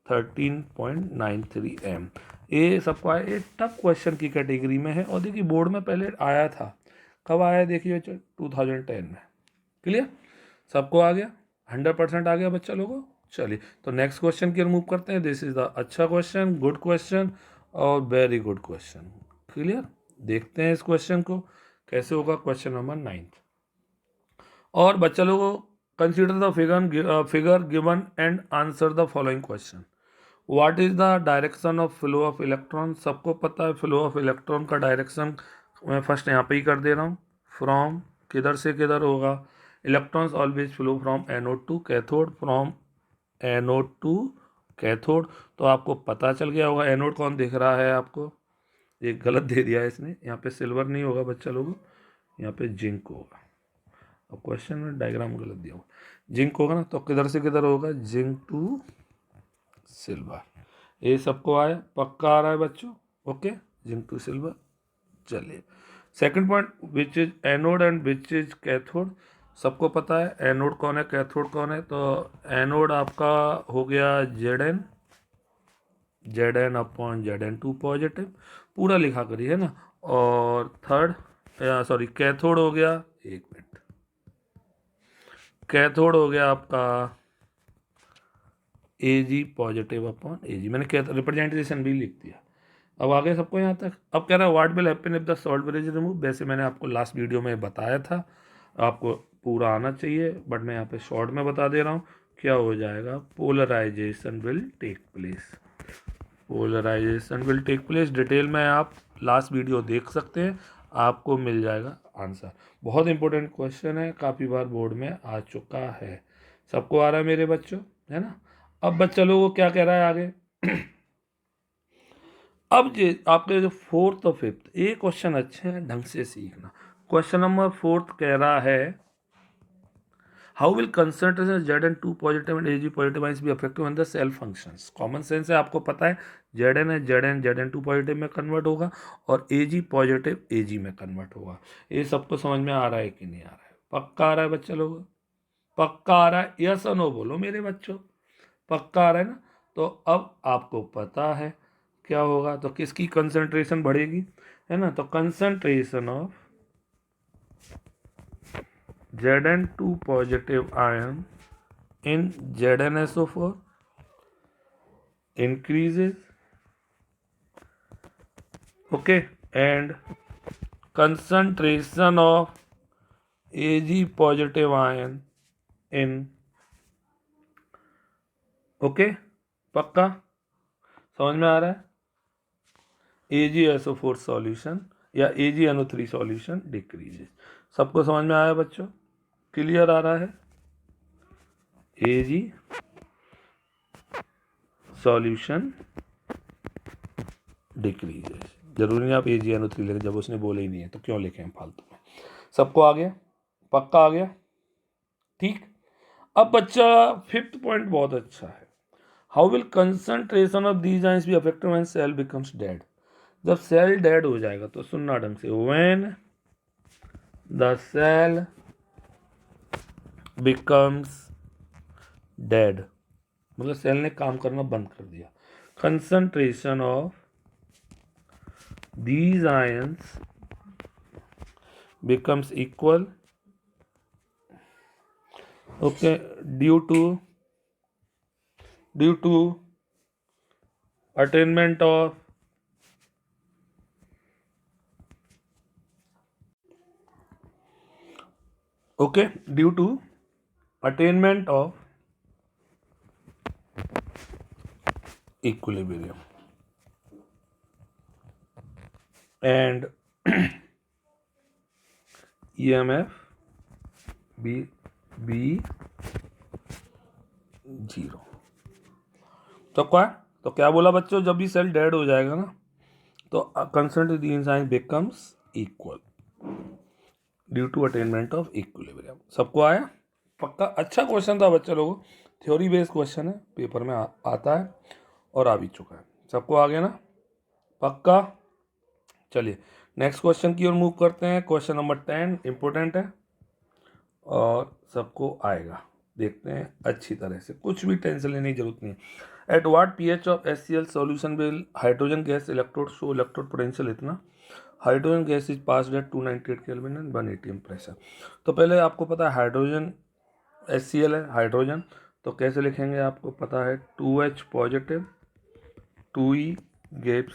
S1: 13.93 m। ये सबको आया, ये टफ क्वेश्चन की कैटेगरी में है, और देखिए बोर्ड में पहले आया था, कब आया देखिए 2010 में। क्लियर, सबको आ गया, 100% आ गया बच्चा लोगों। चलिए, तो नेक्स्ट क्वेश्चन की ओर मूव करते हैं। दिस इज द अच्छा क्वेश्चन, गुड क्वेश्चन और वेरी गुड क्वेश्चन। क्लियर, देखते हैं इस क्वेश्चन को कैसे होगा। क्वेश्चन नंबर 9, और बच्चा लोगों consider the figure given and answer the following question. What is the direction of flow of electron. सबको पता है फ्लो ऑफ इलेक्ट्रॉन का डायरेक्शन, मैं फर्स्ट यहाँ पे ही कर दे रहा हूँ, फ्रॉम किधर से किधर होगा, electrons always flow from anode to cathode, from anode to cathode. तो आपको पता चल गया होगा एनोड कौन दिख रहा है आपको, ये गलत दे दिया है इसने, यहाँ पे सिल्वर नहीं होगा बच्चा लोगों, यहाँ पे जिंक होगा। अब क्वेश्चन में डायग्राम गलत दिया होगा, जिंक होगा ना, तो किधर से किधर होगा, जिंक टू सिल्वर। ये सबको आया, पक्का आ रहा है बच्चों। Okay, zinc to silver. चलिए, second point, which is anode and which is cathode. सबको पता है एनोड कौन है कैथोड कौन है, तो एनोड आपका हो गया Zn अपॉन Zn2 पॉजिटिव, पूरा लिखा करिए, है ना। और थर्ड, सॉरी, कैथोड हो गया, एक मिनट, कैथोड हो गया आपका Ag पॉजिटिव अपॉन Ag, मैंने रिप्रेजेंटेशन भी लिख दिया। अब आगे सबको यहाँ तक। अब कह रहा है what will happen if the salt bridge remove. वैसे मैंने आपको लास्ट वीडियो में बताया था, आपको पूरा आना चाहिए, बट मैं यहाँ पे शॉर्ट में बता दे रहा हूँ। क्या हो जाएगा, polarization will take place, polarization will take place. Detail में आप लास्ट वीडियो देख सकते हैं, आपको मिल जाएगा आंसर। बहुत इंपॉर्टेंट क्वेश्चन है, काफ़ी बार बोर्ड में आ चुका है, सबको आ रहा है मेरे बच्चों, है ना। अब बच्चा लोगों को क्या कह रहा है आगे अब ये आपके जो फोर्थ और फिफ्थ, ये क्वेश्चन अच्छे हैं, ढंग से सीखना। क्वेश्चन नंबर 4 कह रहा है how will concentration Zn2 positive and Ag positive ions be affective on the cell functions. Common sense है, आपको पता है Zn है Zn2 पॉजिटिव में कन्वर्ट होगा, और Ag पॉजिटिव Ag में कन्वर्ट होगा। ये सबको समझ में आ रहा है कि नहीं आ रहा है, पक्का आ रहा है बच्चा लोग, पक्का आ रहा है, यस और नो बोलो मेरे बच्चों, पक्का आ रहा है ना। तो अब आपको पता है क्या होगा, तो किसकी कंसंट्रेशन बढ़ेगी, है ना। तो concentration of Zn2 positive ion in ZnSO4 increases, okay, and concentration of Ag positive ion in, okay, पक्का समझ में आ रहा है, AgSO4 सॉल्यूशन या AgNO3 सॉल्यूशन डिक्रीजेस। सबको समझ में आया बच्चों, क्लियर आ रहा है, Ag सॉल्यूशन डिक्रीजेस। जरूरी नहीं आप AgNO3 लिखें, जब उसने बोला ही नहीं है तो क्यों लिखें फालतू में। सबको आ गया, पक्का आ गया, ठीक। अब बच्चा फिफ्थ पॉइंट बहुत अच्छा है, how will concentration of these ions be affected when cell becomes dead. जब सेल डेड हो जाएगा तो सुनना ढंग से, when the cell becomes dead, मतलब सेल ने काम करना बंद कर दिया, concentration of these ions becomes equal, okay, due to attainment of due to attainment of equilibrium and EMF be zero. तो क्या बोला बच्चों, जब भी सेल डेड हो जाएगा ना तो concentration these ions becomes equal due to attainment of equilibrium. सबको आया? पक्का? अच्छा क्वेश्चन था बच्चे लोगों, थ्योरी बेस्ड क्वेश्चन है, पेपर में आता है और आ भी चुका है। सबको आ गया ना? पक्का? चलिए नेक्स्ट क्वेश्चन की ओर मूव करते हैं। क्वेश्चन नंबर 10 इंपॉर्टेंट है और सबको आएगा, देखते हैं अच्छी तरह से, कुछ भी टेंशन लेने की जरूरत नहीं है। At what pH of HCl solution will hydrogen gas electrode show electrode potential इतना, hydrogen gas is passed at 298 kelvin and 1 atm pressure. तो पहले आपको पता है हाइड्रोजन HCl है हाइड्रोजन, तो कैसे लिखेंगे आपको पता है, 2H positive 2E gives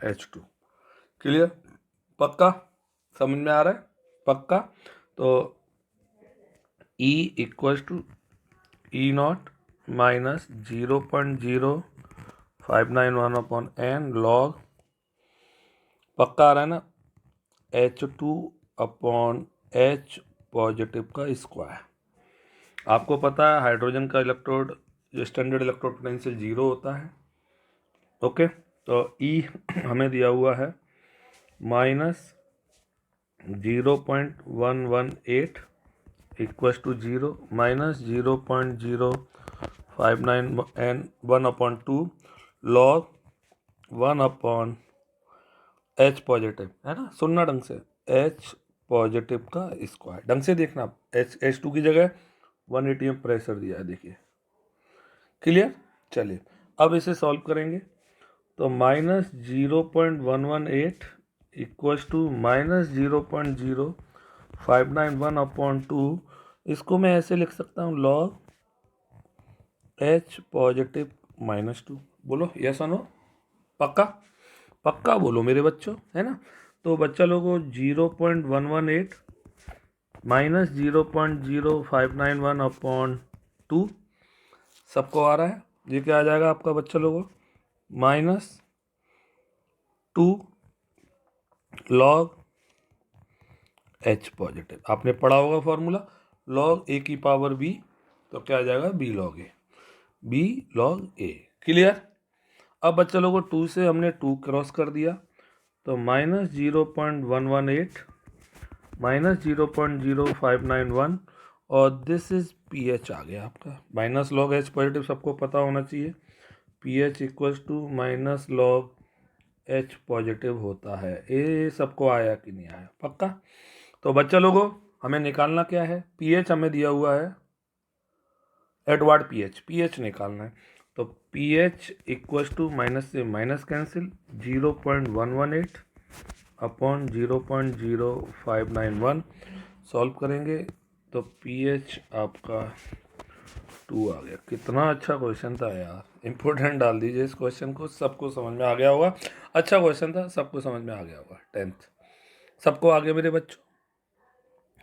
S1: H2। Clear? पक्का? समझ में आ रहा है? पक्का? तो E equals to E0 minus 0.0591 upon n log, पक्का आ रहा है ना, H2 अपॉन H पॉजिटिव का स्क्वायर। आपको पता है हाइड्रोजन का इलेक्ट्रोड स्टैंडर्ड इलेक्ट्रोड पोटेंशियल 0 होता है। ओके, तो E हमें दिया हुआ है minus 0.118 equals to 0 minus 0.059 n 1 upon 2 log 1 upon H positive, है ना? सुनना ढंग से, H पॉजिटिव का स्क्वायर, ढंग से देखना। H2 की जगह 1 atm प्रेशर दिया है, देखिए। क्लियर? चलिए अब इसे सॉल्व करेंगे तो minus 0.118 equals to minus 0.0591 upon 2, इसको मैं ऐसे लिख सकता हूँ लॉग H पॉजिटिव माइनस 2। बोलो यस और नो? पक्का? पक्का बोलो मेरे बच्चों, है ना? तो बच्चा लोगों 0.118 माइनस 0.0591 अपॉन 2, सबको आ रहा है? ये क्या आ जाएगा आपका बच्चा लोगों, माइनस 2 लॉग H पॉजिटिव। आपने पढ़ा होगा फॉर्मूला, लॉग A की पावर B, तो क्या आ जाएगा B log A, B log A। Clear? अब बच्चा लोगों 2 से हमने 2 क्रॉस कर दिया तो माइनस 0.118 माइनस 0.0591 और दिस इज pH आ गया आपका, माइनस लॉग H पॉजिटिव सबको पता होना चाहिए, pH equals to minus log H positive होता है। ये सबको आया कि नहीं आया? पक्का? तो बच्चा लोगों हमें निकालना क्या है, pH हमें दिया हुआ है, एट व्हाट pH निकालना है। तो pH इक्वल्स टू माइनस से माइनस कैंसिल 0.118 अपॉन 0.0591 सॉल्व करेंगे तो pH आपका 2 आ गया। कितना अच्छा क्वेश्चन था यार, इम्पोर्टेंट डाल दीजिए इस क्वेश्चन को, सबको समझ में आ गया होगा। अच्छा क्वेश्चन था, सबको समझ में आ गया होगा। 10th सबको आ गया मेरे बच्चों?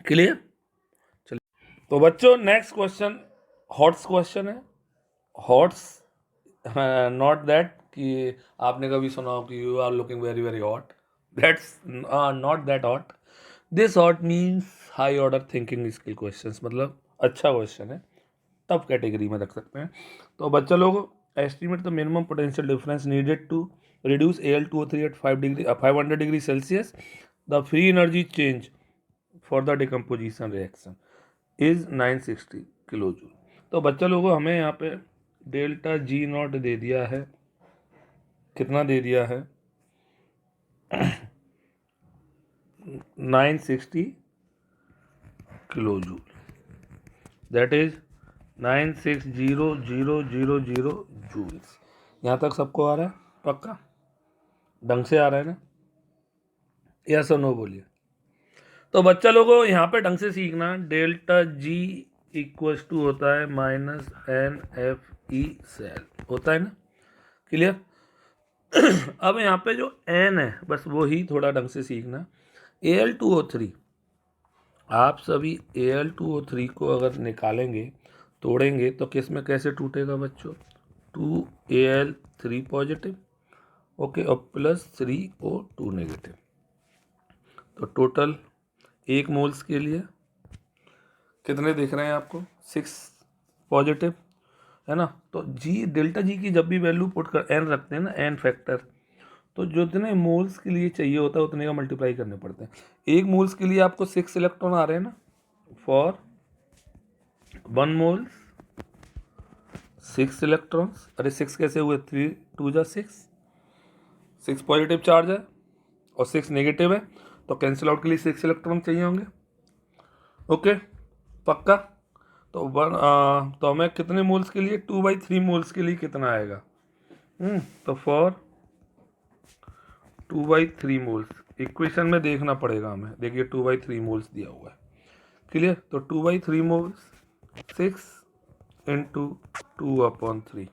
S1: क्लियर? चलिए तो बच्चों नेक्स्ट क्वेश्चन हॉट्स क्वेश्चन है। हॉट्स नॉट दैट कि आपने कभी सुना हो कि you are looking very very hot, that's not that hot. This hot means high order thinking skill questions, मतलब अच्छा क्वेश्चन है, टफ कैटेगरी में रख सकते हैं। तो बच्चा लोग estimate the minimum potential difference needed to reduce Al2O3 at 500 degree Celsius, the free energy change for the decomposition reaction is 960 kilo joule. तो बच्चा लोगों हमें यहाँ पे डेल्टा G0 दे दिया है, कितना दे दिया है, 960 kilo joule, that is 960,000 joules. यहाँ तक सबको आ रहा है? पक्का ढंग से आ रहा है ना? यस और नो बोलिए। तो बच्चा लोगों यहाँ पे ढंग से सीखना, डेल्टा जी इक्वल्स टू होता है minus N F E cell, होता है ना? क्लियर? अब यहाँ पे जो एन है बस वो ही थोड़ा ढंग से सीखना। Al2O3, आप सभी Al2O3 को अगर निकालेंगे, तोड़ेंगे तो किस में कैसे टूटेगा बच्चों? 2Al3 पॉजिटिव, ओके, और प्लस 3O2 नेगेटिव। तो टोटल 1 मोल्स के लिए कितने दिख रहे हैं आपको? 6 पॉजिटिव, है ना? तो जी, डेल्टा जी की जब भी वैल्यू पुट कर एन रखते हैं ना, एन फैक्टर, तो जितने मोल्स के लिए चाहिए होता है उतने का मल्टीप्लाई करने पड़ते हैं। 1 मोल्स के लिए आपको 6 इलेक्ट्रॉन आ रहे हैं ना, फॉर 1 मोल्स 6 इलेक्ट्रॉन्स। अरे 6 कैसे हुए? 3 2 जा 6 पॉजिटिव चार्ज है और 6 नेगेटिव है, तो कैंसिल आउट के लिए 6 इलेक्ट्रॉन चाहिए होंगे। ओके, पक्का? तो हमें कितने मोल्स के लिए? 2/3 मोल्स के लिए कितना आएगा? तो फॉर 2/3 मोल्स, इक्वेशन में देखना पड़ेगा हमें। देखिए 2/3 मोल्स दिया हुआ है, क्लियर? तो 2/3 मोल्स 6 इंटू 2/3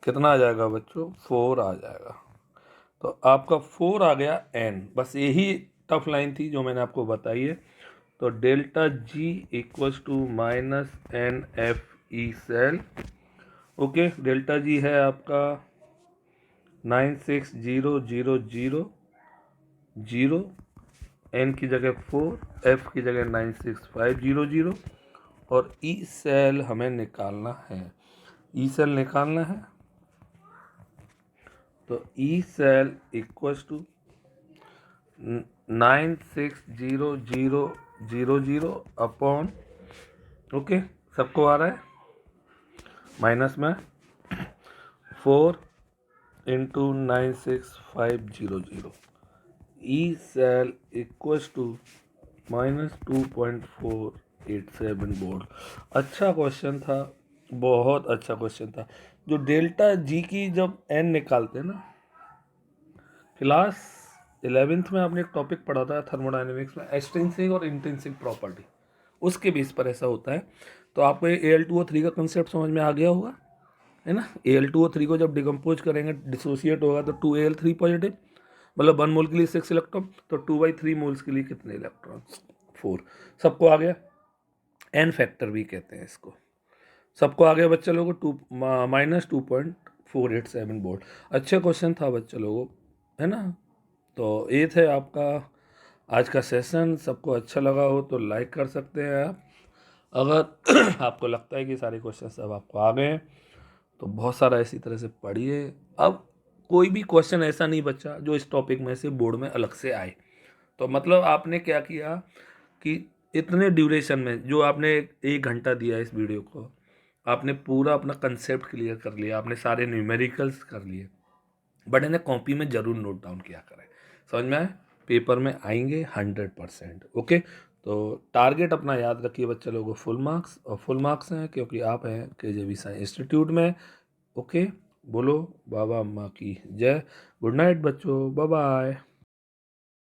S1: कितना आ जाएगा बच्चों? 4 आ जाएगा। तो आपका 4 आ गया एन। बस यही टफ लाइन थी जो मैंने आपको बताई है। तो delta G equals to minus N F E cell, okay. Delta G है आपका 960,000, एन की जगह 4, एफ की जगह 96500, और ई सेल हमें निकालना है। ई सेल निकालना है तो E cell equals to 960,000 upon, okay, सबको आ रहा है माइनस में 4 into 96500, E cell equals to minus 2.487 volt. अच्छा क्वेश्चन था, बहुत अच्छा क्वेश्चन था। जो डेल्टा जी की जब एन निकालते हैं ना, क्लास 11th में आपने एक टॉपिक पढ़ा था थर्मोडायनेमिक्स में, एक्सट्रिंसिक और इंट्रिंसिक प्रॉपर्टी, उसके बेस पर ऐसा होता है। तो आपको Al2O3 का कंसेप्ट समझ में आ गया होगा, है ना? Al2O3 को जब डिकम्पोज करेंगे, डिसोसिएट होगा, तो 2Al3 पॉजिटिव, मतलब 1 मोल के लिए 6 इलेक्ट्रॉन, तो 2/3 मोल्स के लिए कितने इलेक्ट्रॉन? 4। सबको आ गया? एन फैक्टर भी कहते हैं इसको। सबको आ गया बच्चा लोगों? Minus 2.487 volt. अच्छा क्वेश्चन था बच्चा लोगों, है ना? तो ये थे आपका आज का सेशन। सबको अच्छा लगा हो तो लाइक कर सकते हैं आप। अगर आपको लगता है कि सारे क्वेश्चन सब आपको आ गए हैं तो बहुत सारा इसी तरह से पढ़िए। अब कोई भी क्वेश्चन ऐसा नहीं बचा जो इस टॉपिक में से बोर्ड में अलग से आए। तो मतलब आपने क्या किया कि इतने ड्यूरेशन में जो आपने 1 घंटा दिया इस वीडियो को, आपने पूरा अपना कंसेप्ट क्लियर कर लिया, आपने सारे न्यूमेरिकल्स कर लिए, बट इन्हें कॉपी में ज़रूर नोट डाउन किया करें। समझ में आए? पेपर में आएंगे 100%, ओके। तो टारगेट अपना याद रखिए बच्चे लोगों, फुल मार्क्स, और फुल मार्क्स हैं क्योंकि आप हैं KJV साइंस इंस्टीट्यूट में, ओके। बोलो बाबा अम्मा की जय। गुड नाइट बच्चों, बाय बाय।